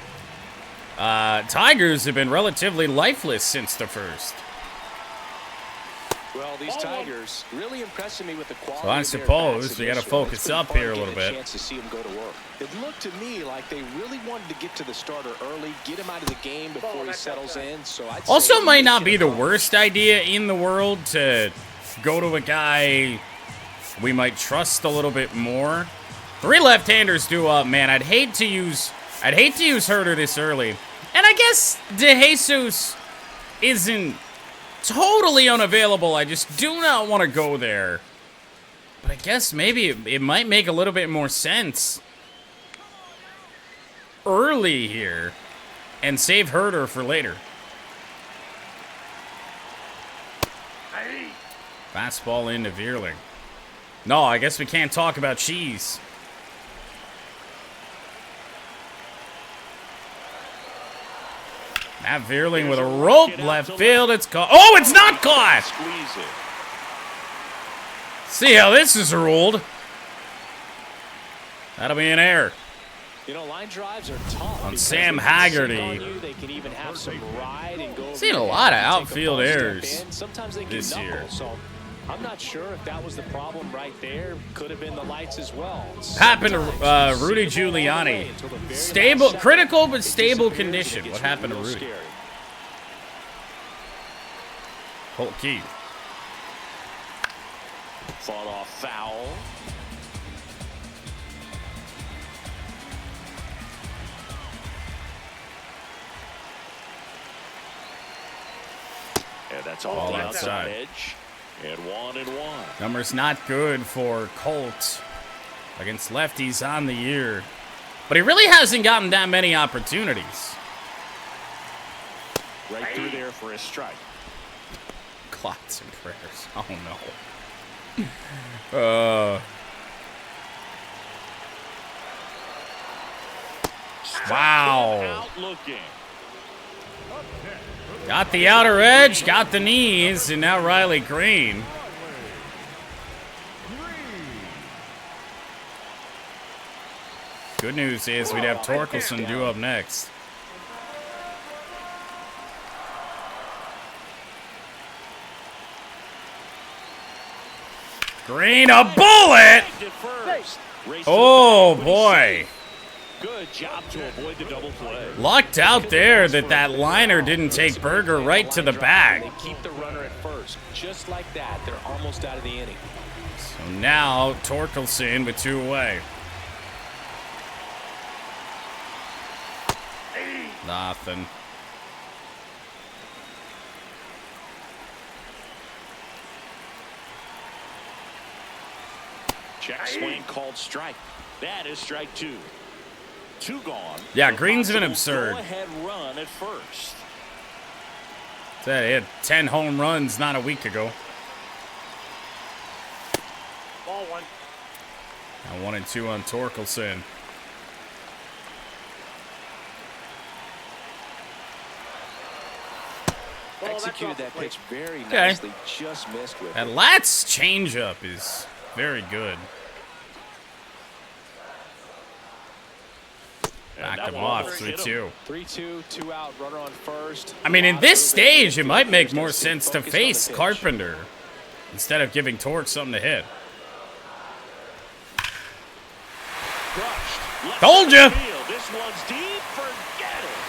Tigers have been relatively lifeless since the first. Well, these Tigers really impressing me with the quality. So I of their suppose bats we in got to this one. focus It's been up fun here a getting little bit. Chance to see them go to work. It looked to me like they really wanted to get to the starter early, get him out of the game before he settles in. So I'd Also, say might not be the worst idea in the world to go to a guy we might trust a little bit more. 3 left-handers due up, man. I'd hate to use Herter this early. And I guess De Jesus isn't totally unavailable. I just do not want to go there. But I guess maybe it might make a little bit more sense early here and save Herter for later. Fastball into Vierling. No, I guess we can't talk about cheese. Matt Vierling with a rope left field. It's caught. Oh, it's not caught! Squeeze it. See how this is ruled. That'll be an error. You know, line drives are tough. On because Sam they can sink Haggerty. on you. They can even have some ride and go. Seen a over lot of and take a outfield false step errors in. Sometimes they can this knuckle, year. So I'm not sure if that was the problem right there. Could have been the lights as well. Happened to Sometimes Rudy you see them all the way Giuliani. until the very Stable, last second. critical but It stable disappears and it condition. gets What happened to real Rudy? scary. Holt Key. Fought off foul. And that's all Ball the outside. outside edge. And 1-1. Numbers not good for Colt against lefties on the year. But he really hasn't gotten that many opportunities. Right through there for a strike. Clots and prayers. Oh no. Wow. Out looking. Got the outer edge, got the knees, and now Riley Green. Good news is we'd have Torkelson due up next. Green, a bullet! Oh, boy. Good job to avoid the double play. Lucked out there that liner didn't take Berger right to the bag. They keep the runner at first. Just like that, they're almost out of the inning. So now Torkelson with 2 away. Nothing. Check swing called strike. That is strike 2. 2 gone. Yeah, Green's been absurd. Go-ahead run at first. Said he had 10 home runs not a week ago. Ball 1. Now 1 and 2 on Torkelson. Executed that pitch very nicely. Just missed with it. That Lat's changeup is very good. Backed him off 3-2. 3-2, 2 out, runner on first. I mean, in this stage, it might make more sense to face Carpenter instead of giving Torque something to hit. Told you. This one's deep. Forget it.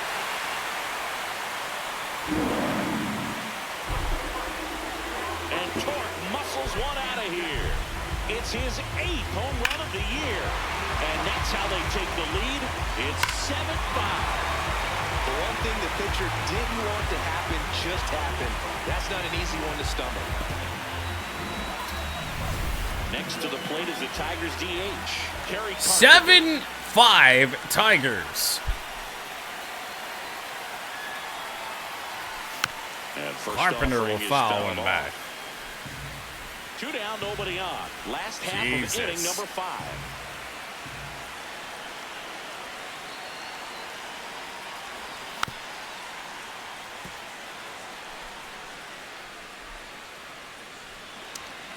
And Torque muscles one out of here. It's his 8th home run of the year. And that's how they take the lead. It's 7-5. The one thing the pitcher didn't want to happen just happened. That's not an easy one to stomach. Next to the plate is the Tigers DH. Kerry 7-5 Tigers. And first Carpenter will offering is foul fouled one off. back. 2 down, nobody on. Last half Jesus. of inning number 5.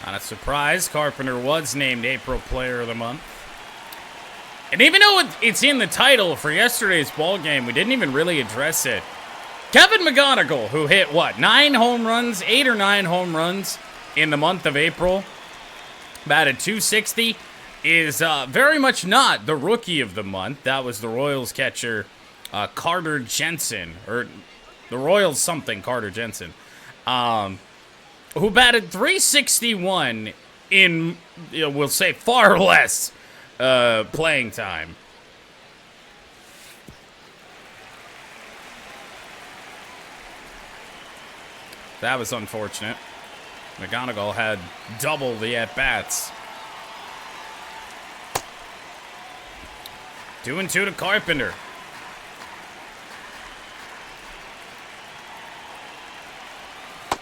Not a surprise, Carpenter was named April Player of the Month. And even though it's in the title for yesterday's ball game, we didn't even really address it. Kevin McGonigal, who hit, what, 9 home runs, 8 or 9 home runs in the month of April, batted .260, is very much not the rookie of the month. That was the Royals catcher, Carter Jansen, or the Royals something, Carter Jansen. Who batted .361 in, we'll say, far less playing time. That was unfortunate. McGonigal had double the at-bats. 2-2 to Carpenter.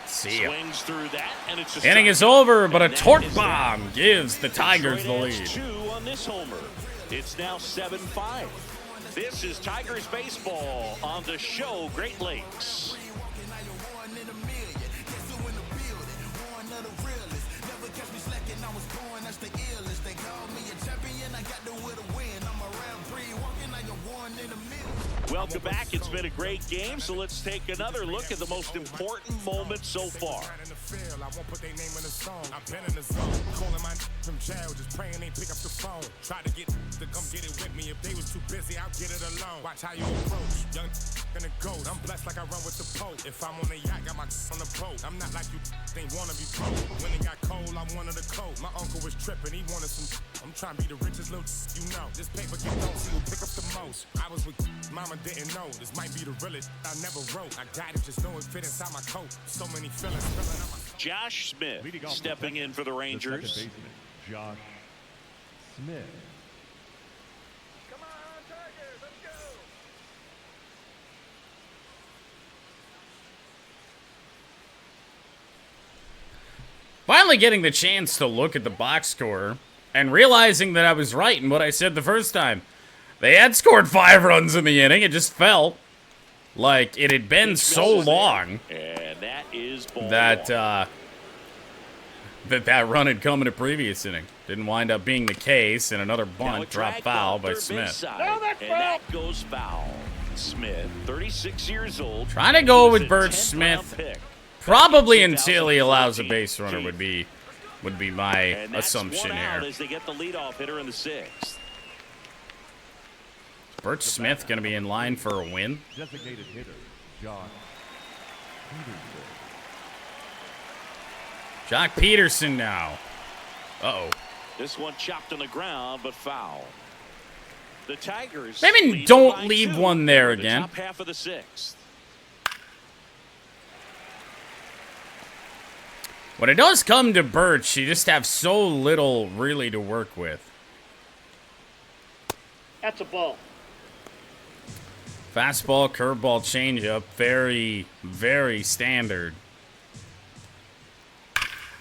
See ya. Swings through that, and it's a Inning is over, but a torque bomb gives the Tigers the lead. 2 on this homer. It's now 7-5. This is Tigers baseball on the show Great Lakes. Welcome back. It's been a great game, so let's take another look at the most important moment so far. I won't put their name in the song. I've been in the zone, calling my from jail, just praying they pick up the phone. Try to get to come get it with me. If they was too busy, I'll get it alone. Watch how you approach, young and a goat. I'm blessed like I run with the Pope. If I'm on the yacht, got my on the boat. I'm not like you, they wanna be pro. When it got cold, I'm one of the cold. My uncle was tripping, he wanted some. I'm trying to be the richest little you know. This paper you don't see will pick up the most. I was with mama, didn't know. This might be the realest I never wrote. I got it, just know it fit inside my coat. So many feelings filling up my. Josh Smith stepping in for the Rangers. The second baseman, Josh Smith. Come on, Tigers, let's go. finally getting the chance to look at the box score and realizing that I was right in what I said the first time. They had scored 5 runs in the inning. It just fell. Like, it had been so long And that is ball that, one. that run had come in a previous inning. Didn't wind up being the case, and another Now a bunt drop drag foul ball, by third base Smith. side, No, that's and foul. that goes foul. Smith, 36 years old. Trying to go He was with a Birch 10th Smith. round pick. Probably until he allows a 2014. base runner would be my And that's assumption one out here. as they get the leadoff hitter in the 6th. Birch Smith going to be in line for a win. Designated hitter, John Peterson. Jock Peterson now. Uh-oh. This one chopped on the ground, but foul. The Tigers. Maybe lead don't by leave 2 one there in the again. Top half of the 6th. When it does come to Birch, you just have so little really to work with. That's a ball. Fastball, curveball, changeup, very, very standard.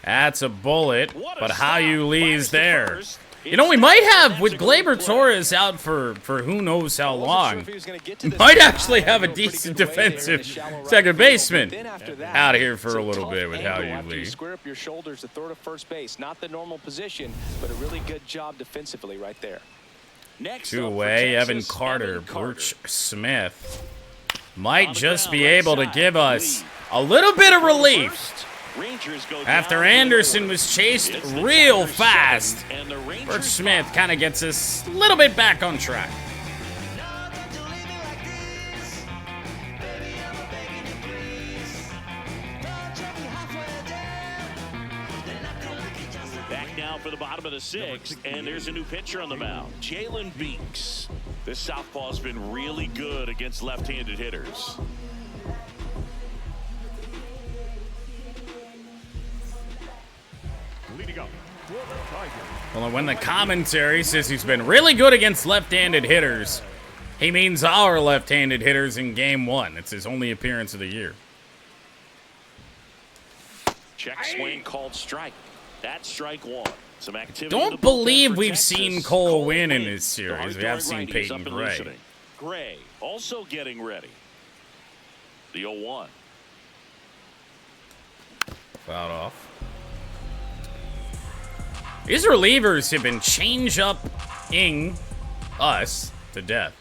That's a bullet, What a but how stop. you leaves Fires to there. first. You know, we might have, That's with a great Gleyber play. Torres out for who knows how Wasn't sure long, if he was gonna get to this might spot. actually have a Go pretty decent good way there in the defensive shallow right second field, baseman but then after that, out of here for it's a little tough bit with how angle you after leave. square up your shoulders to throw to first base. Not the normal position, but a really good job defensively right there. Next Two up for away, Evan Texas, Carter, Evan Carter. Birch Smith might On the just ground, be right able to side, give us lead. a little bit of Throw to relief. first. Rangers go After down to the Anderson order. was chased It's the real Tigers fast, 7 and the Rangers Birch Smith 5. kind of gets us a little bit back on track. Back now for the bottom of the 6th, and there's a new pitcher on the mound, Jalen Beeks. This southpaw's been really good against left-handed hitters. Leading up for the Tigers, Well, when the commentary says he's been really good against left-handed hitters, he means our left-handed hitters in Game 1. It's his only appearance of the year. Check swing called strike. That's strike 1. Some activity. in the Don't bullpen believe for we've Texas. seen Cole win in this The series. We have hard-throwing seen righties Peyton up and Gray. loosening. Gray also getting ready. The 0-1. Fouled off. These relievers have been change-up-ing us to death.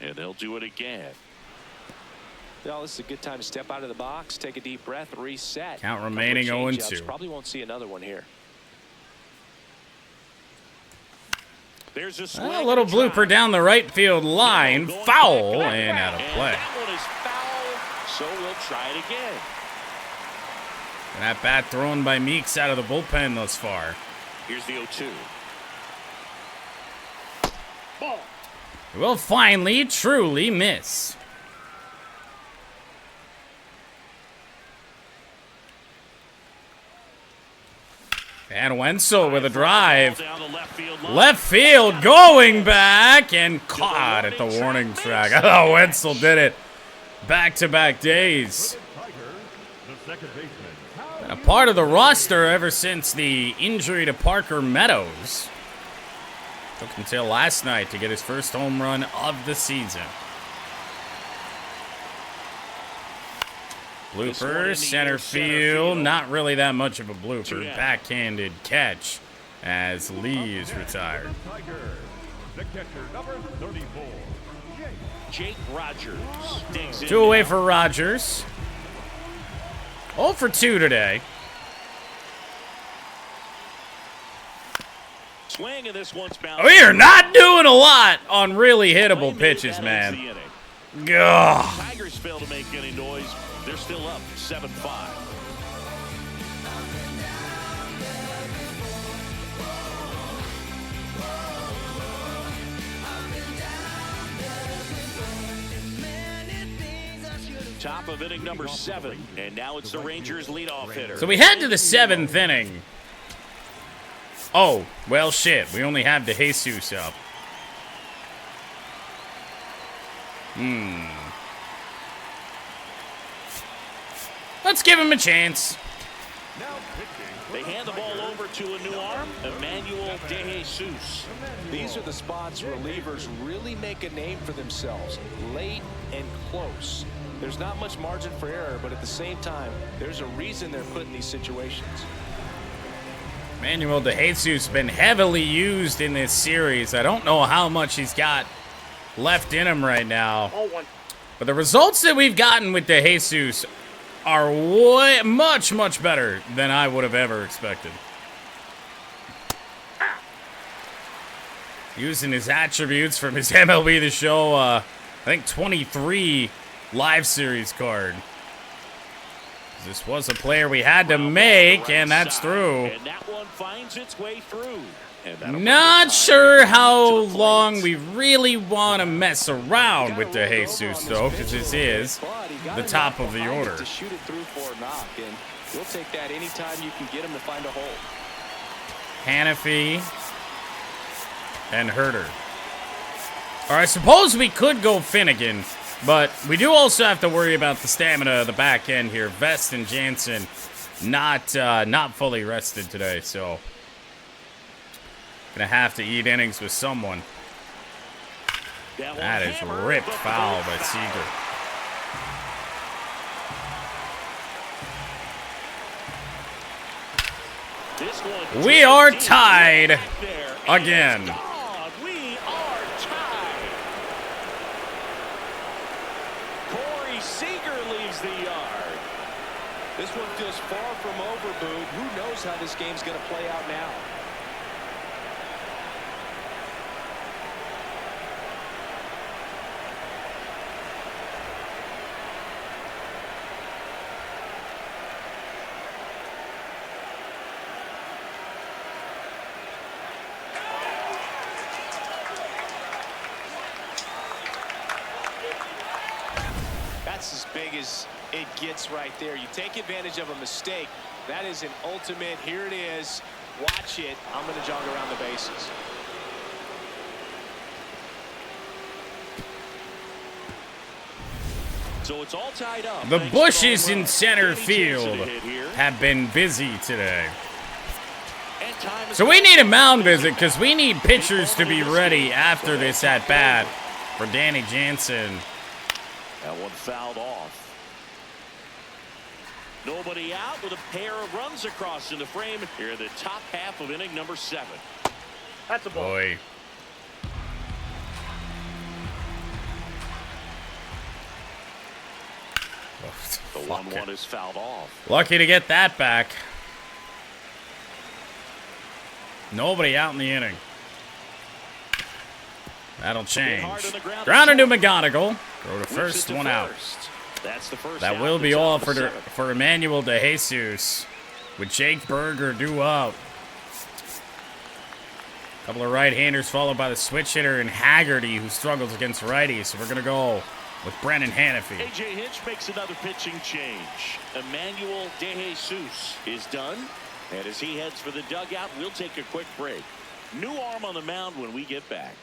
And they'll do it again. Well, this is a good time to step out of the box, take a deep breath, reset. Count remaining Couple of 0-2. change-ups. Probably won't see another one here. There's a A swing little and a drive. blooper down the right field line. Going Foul back. and out of And play. that one is foul, so we'll try it again. And that bat thrown by Meeks out of the bullpen thus far. Here's the 0-2. Ball. Will finally, truly miss. And Wenzel with a drive. Down the left field line. Left field going back and caught at the warning track. Oh, Wenzel did it. Back-to-back days. Tigers, the second baseman, Been a part of the roster ever since the injury to Parker Meadows. Took until last night to get his first home run of the season. Blooper, center field. Not really that much of a blooper. Backhanded catch as Lee is retired. Tigers, the catcher, number 34, Jake Rogers digs in 2 away now. for Rogers. 0 for 2 today. Swing, and this one's bounced. We are not doing a lot on really hittable pitches, That man. ends the inning. Gah. Tigers fail to make any noise. They're still up 7-5. Top of inning number 7, and now it's the Rangers leadoff hitter. So we head to the 7th inning. Oh, well, shit. We only have DeJesus up. let's give him a chance. They hand the ball over to a new arm, Emmanuel De Jesus. These are the spots relievers really make a name for themselves, late and close. There's not much margin for error, but at the same time, there's a reason they're put in these situations. Emmanuel De Jesus been heavily used in this series. I don't know how much he's got left in him right now. But the results that we've gotten with De Jesus are much better than I would have ever expected. Using his attributes from his MLB The Show, I think 23 live series card. This was a player we had to make, and that's through. And that one finds its way through. Not sure how long we really want to mess around with De Jesus, though, because this is the top of the order. To shoot it through for a knock, and we'll take that anytime you can get him to find a hole. Hannafy and Herter. Or I suppose we could go Finnegan, but we do also have to worry about the stamina of the back end here. Vest and Jansen not fully rested today, so gonna have to eat innings with someone. That is ripped foul by Seager. We are tied again. We are tied. Corey Seager leaves the yard. This one feels far from over, Boog. Who knows how this game's going to play out now? That's as big as it gets right there. You take advantage of a mistake. That is an ultimate. Here it is. Watch it. I'm going to jog around the bases. So it's all tied up. The bushes in center field have been busy today. So we need a mound visit because we need pitchers to be ready after this at bat for Danny Jansen. That one fouled off. Nobody out with a pair of runs across in the frame here in the top half of inning number 7. That's a ball. Boy. The 1-1 is fouled off. Lucky to get that back. Nobody out in the inning. That'll change. Ground into McGonigal. Throw the first one out. That's the first. That will be all for Emmanuel De Jesus, with Jake Berger due out. Couple of right-handers followed by the switch hitter and Haggerty, who struggles against righties. So we're gonna go with Brennan Hannafy. A.J. Hinch makes another pitching change. Emmanuel De Jesus is done, and as he heads for the dugout, we'll take a quick break. New arm on the mound when we get back.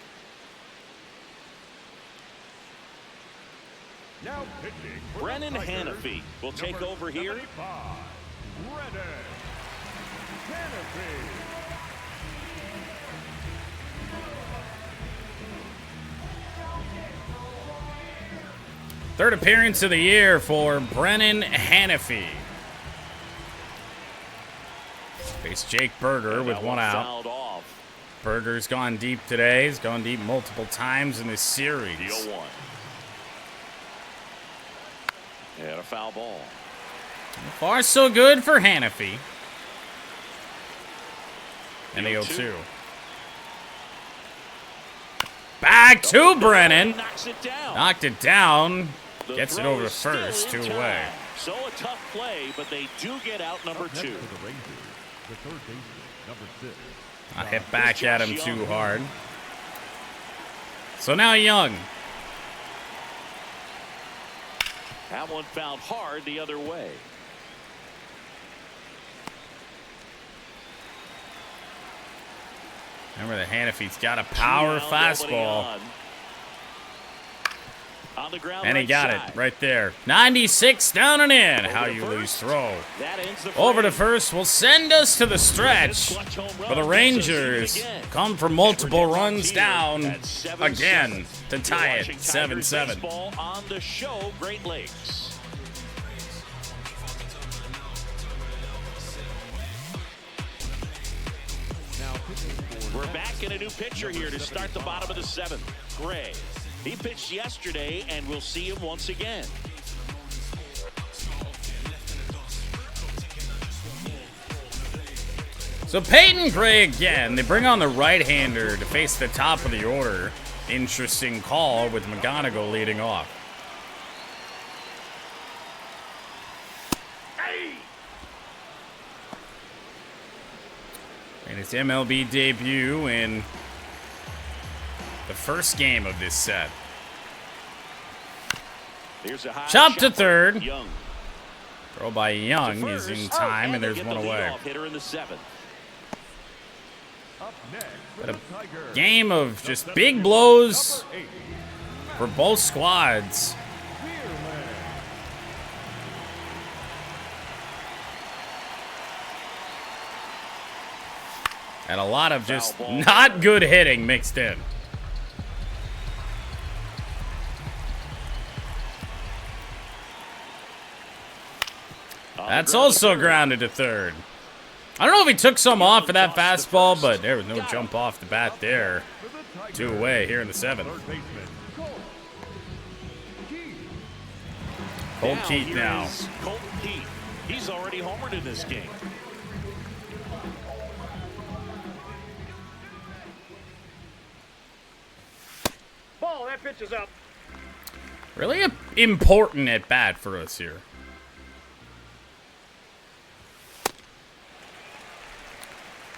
Now pitching for Brennan the Tigers, Hannafy will take number over here. 75, Brennan Hannafy. Third appearance of the year for Brennan Hannafy. Faced Jake Berger with one out. Fouled off. Berger's gone deep today. He's gone deep multiple times in this series. The 0-1. And a foul ball. Far so good for Hannafy. And the 0-2. Back to Brennan. Knocks it down. Knocked it down. The Gets it throw over to is still first. in 2 time. away. So a tough play, but they do get out number 2. Next to the Rangers, the third baseman, number 6. I hit back at him too hard. So now Young. That one fouled hard the other way. Remember that Hannafy's got a power fastball. On the ground, And he right got side. it right there. 96 down and in. How to you first. lose throw. That ends the Over to frame. first will send us to the This stretch. clutch home run But the gets us Rangers even again. come for multiple We're runs here down at 7-7. again to You're tie it watching Tigers 7-7. baseball on the show, Great Lakes. We're back in a new pitcher here to start the bottom of the 7th. Gray. He pitched yesterday, and we'll see him once again. So Peyton Gray again. They bring on the right-hander to face the top of the order. Interesting call with McGonigal leading off. And his MLB debut in the first game of this set. Here's a high Chop to shot. third. Young. Throw by Young To is in first. time, and they there's get one the away. leadoff hitter in the 7th. Up next for But a the Tigers. game of the just center big fielder, blows number 8, for both squads. Spearman. And a lot of just Foul ball. not good hitting mixed in. That's also grounded to third. I don't know if he took some off of that fastball, but there was no jump off the bat there. For the Tigers, 2 away here in the 7th. third baseman, Cole Keith. Colt Keith here now. is Colton Keith. He's already homered in this game. Ball, that pitch is up. Really important at bat for us here.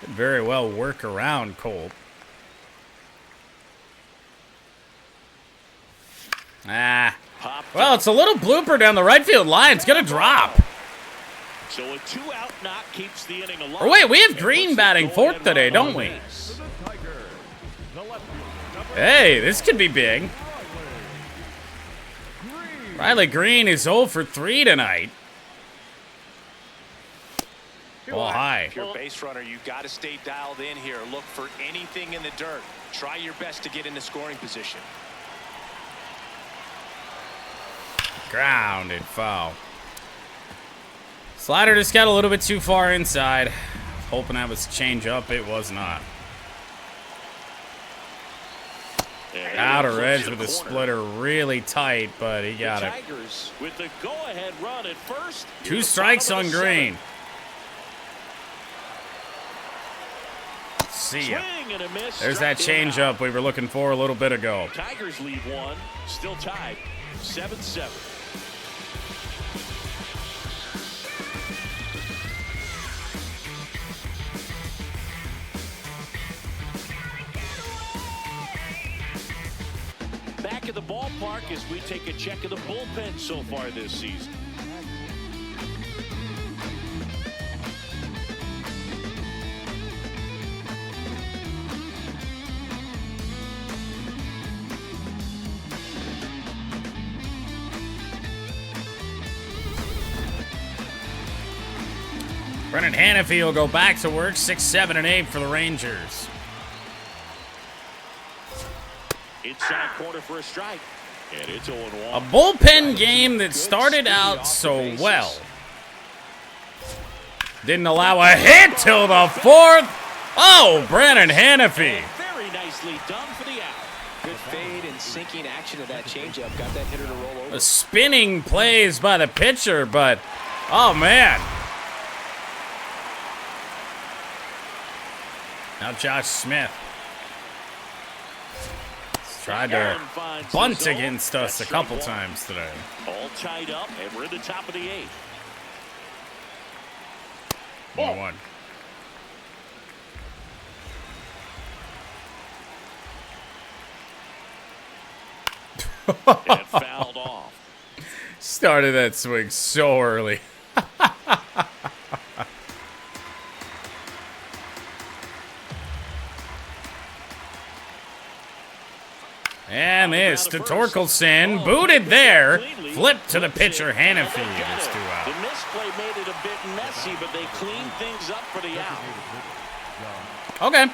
Could very well work around Colt. Ah. Popped Well, up. it's a little blooper down the right field line. It's going to drop. So a 2-out knock keeps the inning alive. Or wait, we have And Green puts the batting go-ahead fourth today, run don't on we? base. For the Tigers, the left fielder, number Hey, this could be big. Green. Riley Green is 0 for 3 tonight. Ball high. If you're a base runner, you got to stay dialed in here. Look for anything in the dirt. Try your best to get into scoring position. Grounded foul. Slider just got a little bit too far inside. Hoping that was change up. It was not. And Outer close edge to with the a corner. splitter really tight, but he The got it. Tigers with the go-ahead run at first. 2 strikes on Green. See ya. Swing and a miss. There's that Struck him change out. up we were looking for a little bit ago. Tigers lead one. Still tied. 7-7. Back at the ballpark as we take a check of the bullpen so far this season. Brennan Hannafy will go back to work. 6, 7, and 8 for the Rangers. Inside corner for a strike. And it's 0-1. A bullpen game that started out so well. Didn't allow a hit till the 4th. Oh, Brennan Hannafy. Very nicely done for the out. Good fade and sinking action of that changeup. Got that hitter to roll over. The spinning plays by the pitcher, but, oh, man. Now Josh Smith tried to Aaron finds bunt his own. against us a That's couple strike one. times today. All tied up, and we're in the top of the 8th. 1-1. And fouled off. Started that swing so early. And this to Torkelson. Booted there. Flip to the pitcher, Hannafy. It's 2 out. The misplay made it a bit messy, but they cleaned things up for the out. Okay.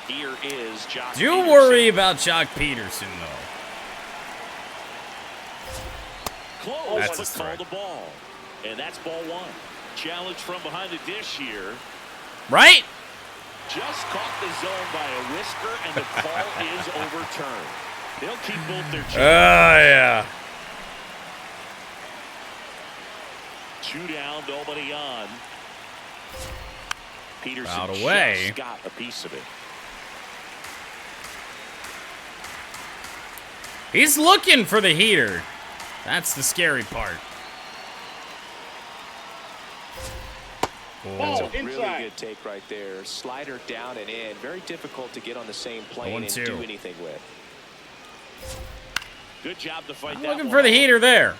Here is Jock Do Peterson. worry about Jock Peterson, though. Close, That's a but strike. call the ball. And that's ball 1. Challenge from behind the dish here. Right? Just caught the zone by a whisker, and the call is overturned. They'll keep both their chances. Yeah. 2 down, nobody on. Peterson Fouled away. just got a piece of it. He's looking for the heater. That's the scary part. That's a Oh. really Inside. good take right there. Slider down and in. Very difficult to get on the same plane and 0-2. do anything with. Good job to fight I'm that looking one for the off. heater there.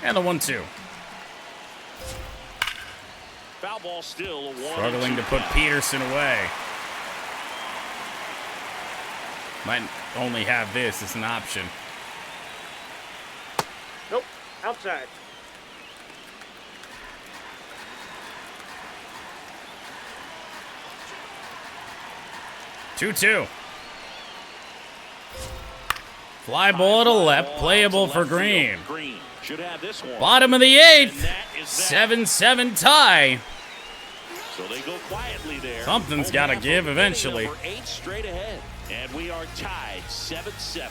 And the 1-2. Foul ball still. A 1-2 Struggling to put count. Peterson away. Might only have this as an option. Nope. Outside. Two. Fly ball to left, playable for Green. Green should have this one. Bottom of the And 8th. that is that. 7-7 tie. So they go quietly there. Something's Home gotta half give of inning eventually. number 8 straight ahead. And we are tied 7-7.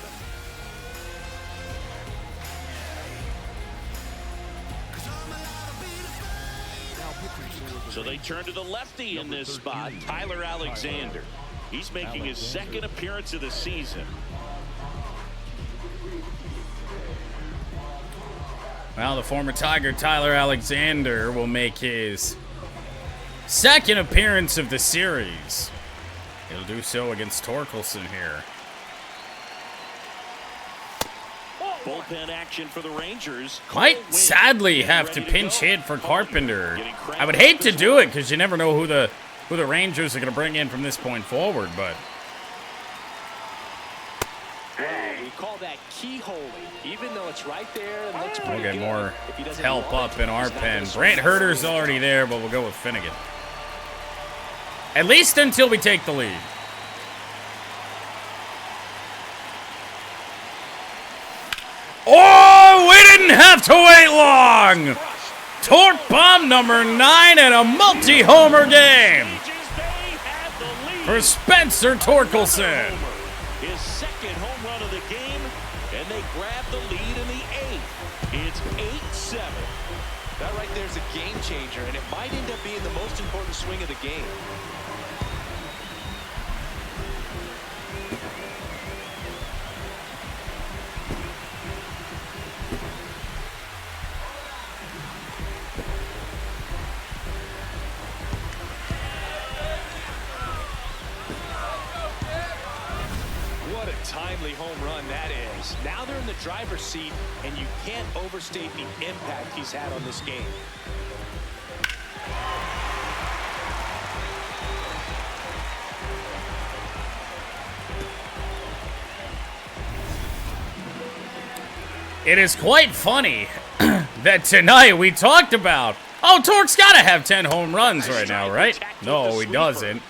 So they turn to the lefty in this spot, Tyler Alexander. He's making his 2nd appearance of the season. Well, the former Tiger, Tyler Alexander, will make his 2nd appearance of the series. He'll do so against Torkelson here. Bullpen action for the Rangers. Might Cole Winn sadly getting have ready to pinch go. hit for Carpenter. Getting cranked I would up hate to as do well. it because you never know who the Rangers are going to bring in from this point forward, but We call that keyholing. Even though it's right there and looks we'll pretty get good, more if he doesn't help want up it, in our he's not pen. gonna Brant swing Herter's for it. already there, but we'll go with Finnegan. At least until we take the lead. Oh, we didn't have to wait long. Torque bomb number 9 and a multi-homer game for Spencer Torkelson. His 2nd home run of the game, and they grab the lead in the 8th. It's 8-7. That right there is a game changer, and it might end up being the most important swing of the game. What a timely home run that is. Now they're in the driver's seat, and you can't overstate the impact he's had on this game. It is quite funny that tonight we talked about, oh, Torque's got to have 10 home runs right now, right? No, he doesn't.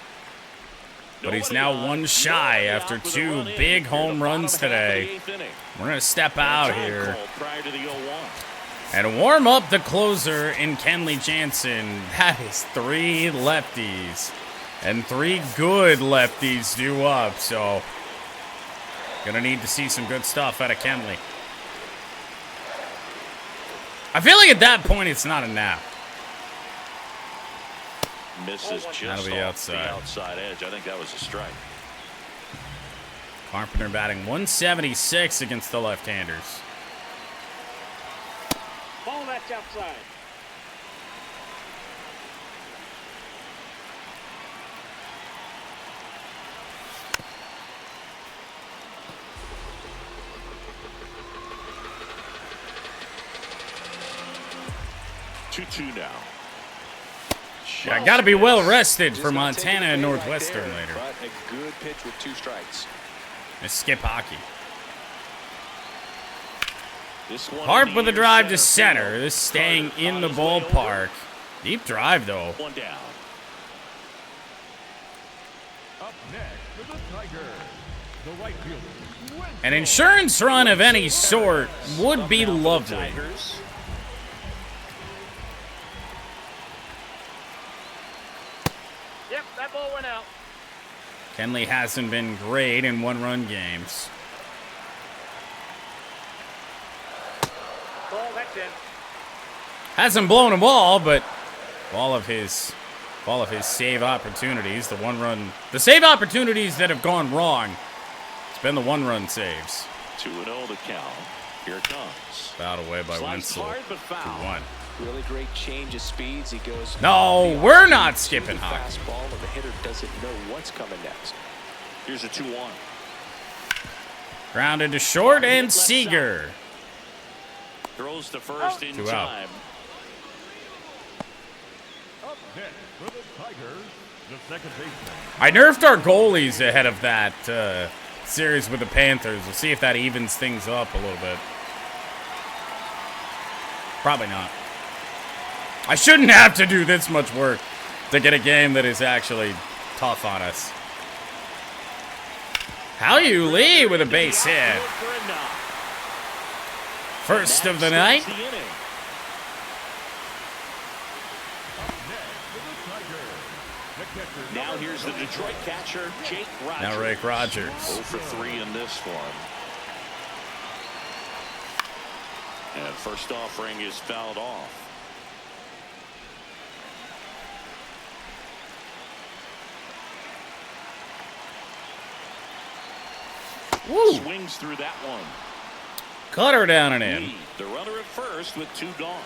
But he's now 1 shy after 2 big home runs today. We're going to step out here and warm up the closer in Kenley Jansen. That is 3 lefties and 3 good lefties due up. So, going to need to see some good stuff out of Kenley. I feel like at that point it's not a nap. Misses just That'll be off the outside. outside edge. I think that was a strike. Carpenter batting 176 against the left-handers. Ball that's outside. Two now. pitch. I got to be well rested Just for gonna take Montana it and away Northwestern right later. there, but a good pitch with 2 strikes. Let's skip hockey. This one Hart in with the a drive to near center. field. This staying Carter in on the his way over. ballpark. Deep drive, though. One down. Up next for the Tigers, the right fielder. An insurance run of any sort would be Up now for the lovely. Tigers. Yep, that ball went out. Kenley hasn't been great in one-run games. Ball, that's in. Hasn't blown a ball, but all of his save opportunities, the save opportunities that have gone wrong, it's been the one-run saves. 2-0 the count. Here it comes. Fouled away by Sliced Winslow. hard, but foul. 2-1. Really great change of speeds. He goes. No, we're not skipping hockey. Fastball, and the hitter doesn't know what's coming next. Here's a 2-1. Grounded to short and Seager. Throws to first in 2 out. time. Up next for the Tigers, the second baseman. I nerfed our goalies ahead of that series with the Panthers. We'll see if that evens things up a little bit. Probably not. I shouldn't have to do this much work to get a game that is actually tough on us. How you Lee with a base hit. First of the night. The inning. Now here's the Detroit catcher, Jake Rogers. Now Rick Rogers. 0 for 3 in this one. And first offering is fouled off. Woo. Swings through that one. Cutter down and in. Lee, the runner at first with 2 gone.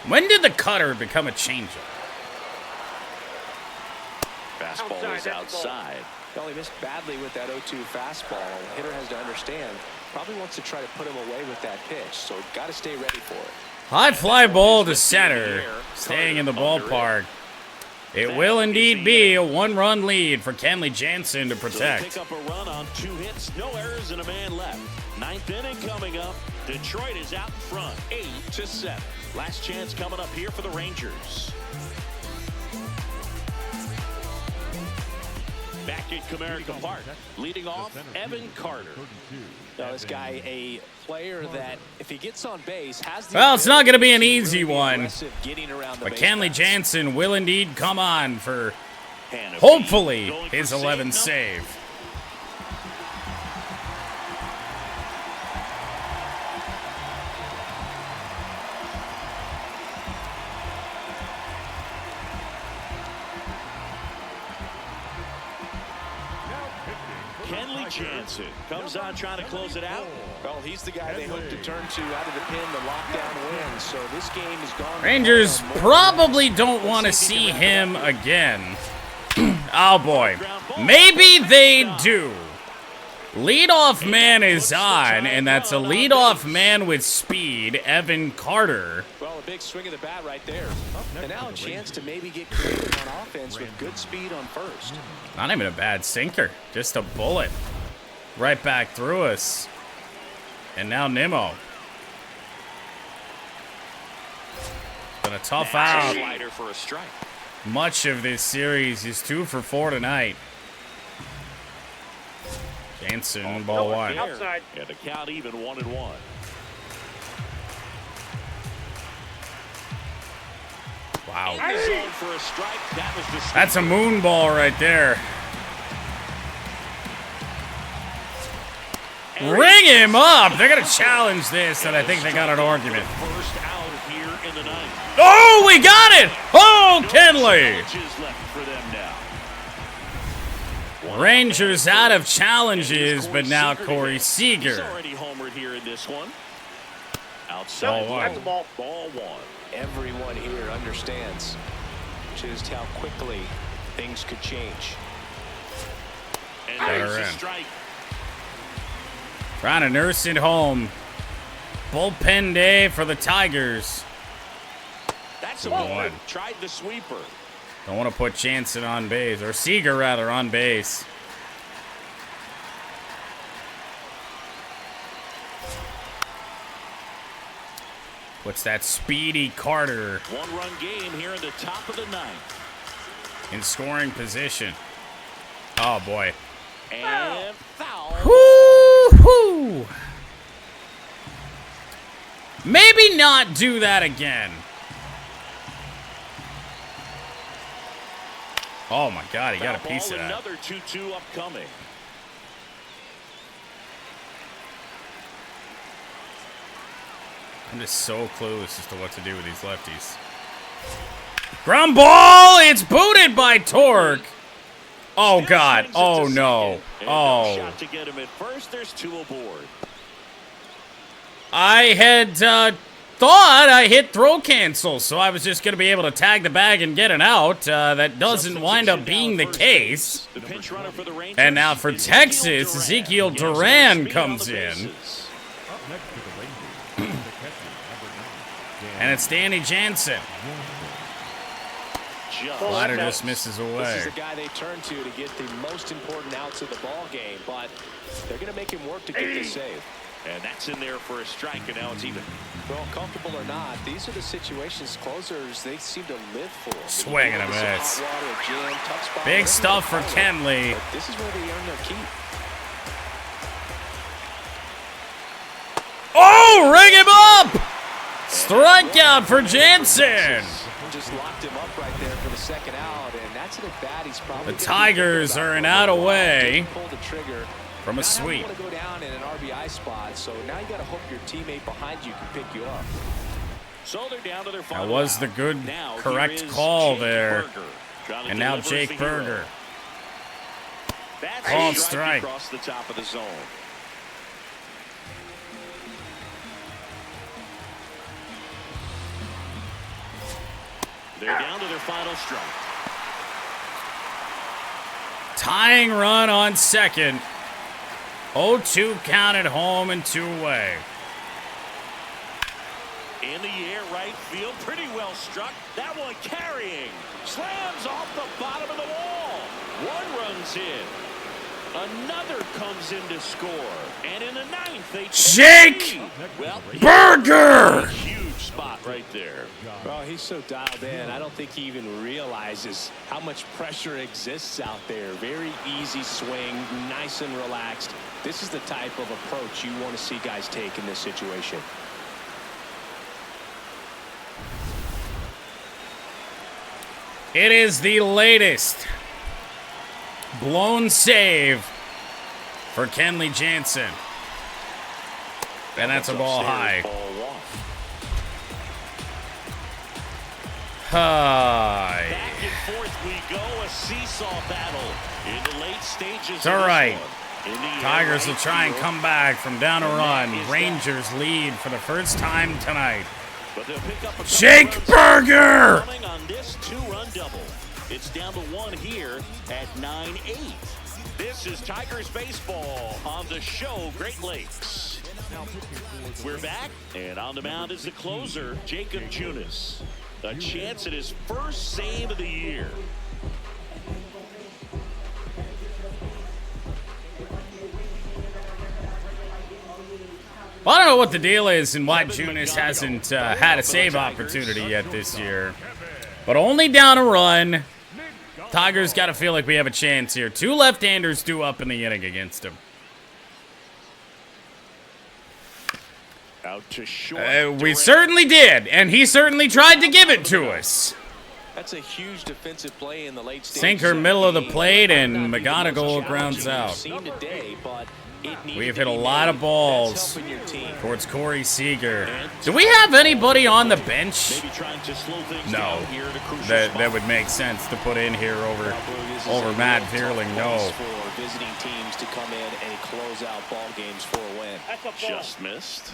When did the cutter become a changeup? Fastball Outside, is that's the ball. outside. Well, he missed badly with that 0-2 fastball. The hitter has to understand. Probably wants to try to put him away with that pitch. So got to stay ready for it. High fly ball to center. Staying in the ballpark. It will indeed be a 1-run lead for Kenley Jansen to So they protect. pick up a run on 2 hits, no errors, and a man left. 9th inning coming up. Detroit is out in front, 8-7. Last chance coming up here for the Rangers. Back at Comerica Park, leading off Evan Carter. Now, this guy, a player that if he gets on base, has the Well, it's not going to be an ability easy to really be one. aggressive getting around the But base Kenley paths. Jansen will indeed come on for And a hopefully feed going for his save 11th number. save. Kenley Jansen comes on trying to close it out. Well, he's the guy they hope to turn to out of the pin, the lockdown win. So this game is gone. Rangers probably don't want to see him again. Oh boy. Maybe they do. Leadoff man is on, and that's a leadoff man with speed, Evan Carter. Well, a big swing of the bat right there. And now a chance to maybe get creative on offense with good speed on first. Not even a bad sinker, just a bullet. Right back through us. And now Nimmo. Been a tough out. Slider for a strike. Much of this series is 2 for 4 tonight. Jansen, ball 1. Outside. And the count even 1-1. Wow. In the zone for a strike. That was the That's a moon ball right there. Ring him up. They're going to challenge this, and I think they got an argument. First out here in the ninth. Oh, we got it. Oh, Kenley. Challenges left for them now. Rangers out of challenges, but now Corey He's Seager. already homered here in this one. Outside. Ball 1. That's a ball. Ball 1. Everyone here understands just how quickly things could change. And Got there's her a in. strike. Trying to nurse it home. Bullpen day for the Tigers. That That's a Good ball. one. Tried the sweeper. Don't want to put Jansen on base, or Seager rather, on base. What's that speedy Carter 1-run game here in the top of the ninth. in scoring position? Oh boy. And foul. Woo-hoo! Maybe not do that again. Oh my God, he got a piece of that. Another 2-2 upcoming. I'm just so clueless as to what to do with these lefties. Ground ball! It's booted by Torque. Oh God! Oh no! Oh! Shot to get him at first. There's 2 aboard. I had thought I hit throw cancel, so I was just gonna be able to tag the bag and get an out. That doesn't wind up being the case. The pinch runner for the Rangers. And now for Texas, Ezekiel Duran comes in. Up next to the Rangers, the catcher, number 9. And it's Danny Jansen. Ladder just misses away. This is the guy they turn to get the most important outs of the ball game, but they're going to make him work to get this save. And that's in there for a strike, and now it's even. Well, comfortable or not, these are the situations closers they seem to live for. Swing and a miss. Water, a jam, tough spot, Big whatever stuff you for call it. Kenley. But this is where they earn their keep. Oh, ring him up! Strikeout for Jansen. Just locked him up right there for the second out, and that's an at-bat he's probably The Tigers are an out away pull the trigger from a sweep. want to go down in an RBI spot, so now you got to hope your teammate behind you can pick you up. So they're down to their That final was out. the good, Now correct here is call Jake there. Berger. Trying to And now deliver Jake as the hero. Berger. That's Called a strike. across the top of the zone. They're down to their final strike. Tying run on second. 0-2 count at home and 2 away. In the air, right field, pretty well struck. That one carrying. Slams off the bottom of the wall. 1 runs in. Another comes in to score. And in the ninth, they Jake well, Berger! huge spot right there. Well, he's so dialed in, I don't think he even realizes how much pressure exists out there. Very easy swing, nice and relaxed. This is the type of approach you want to see guys take in this situation. It is the latest blown save for Kenley Jansen. And that's a ball high. High. Back and forth we go, a seesaw battle in the late stages. It's all right. In the air, Tigers will right try and field. come back from down a And run. that is Rangers lead for the first time tonight. But they'll pick up a couple Jake runs Berger! coming on this 2-run double. It's down to 1 here at 9-8. This is Tigers baseball on the show Great Lakes. We're back, and on the mound is the closer, Jacob Junis. A chance at his first save of the year. Well, I don't know what the deal is and why Junis hasn't had a save opportunity yet this year. But only down a run. Tigers got to feel like we have a chance here. 2 left-handers due up in the inning against him. Out to short. We certainly did, and he certainly tried to give it to us. That's a huge defensive play in the late stages. Sinker, middle of the plate, and McGonigal grounds out. Today, but We've hit a lot of balls helping your team. towards Corey Seager. Do we have anybody on the bench? Maybe trying to slow things No, down here at a crucial that spot. would make sense to put in here over This is a Matt real Vierling. tough No. place for visiting teams to come in and close out ball games for a win. That's a ball. Just missed.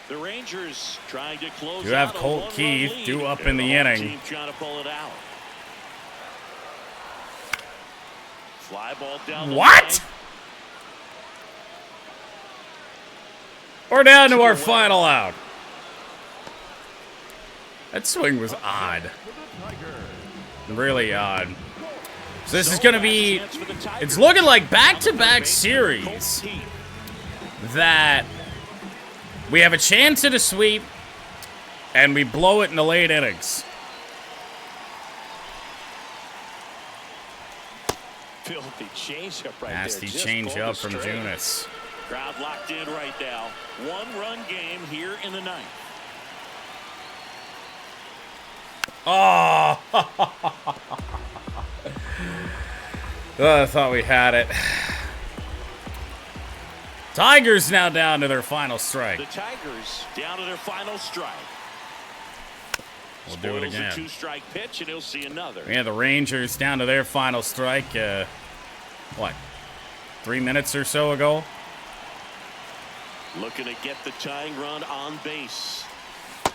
The Rangers trying to close You have out a Colt one-run Keith lead, due up and in the home inning. team trying to pull it out. Fly ball down the What? line. We're down to our final out. That swing was odd. Really odd. So this is going to be... It's looking like back-to-back series that we have a chance at a sweep and we blow it in the late innings. Filthy changeup right Nasty there. changeup from Junis. Crowd locked in right now. One-run game here in the ninth. Oh! I thought we had it. Tigers now down to their final strike. The Tigers down to their final strike. We'll do it again. A two-strike pitch, and he'll see another. Yeah, the Rangers down to their final strike. What? 3 minutes or so ago. Looking to get the tying run on base.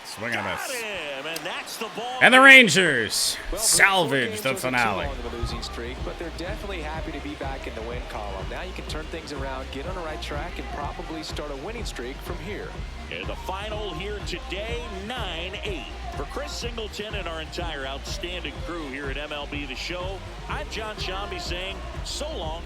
Swing and a miss. Him, and that's the ball. And the Rangers Well, salvage the finale. Too long of a losing streak, but they're definitely happy to be back in the win column. Now you can turn things around, get on the right track, and probably start a winning streak from here. And the final here today, 9-8. For Chris Singleton and our entire outstanding crew here at MLB The Show, I'm John Shambi saying so long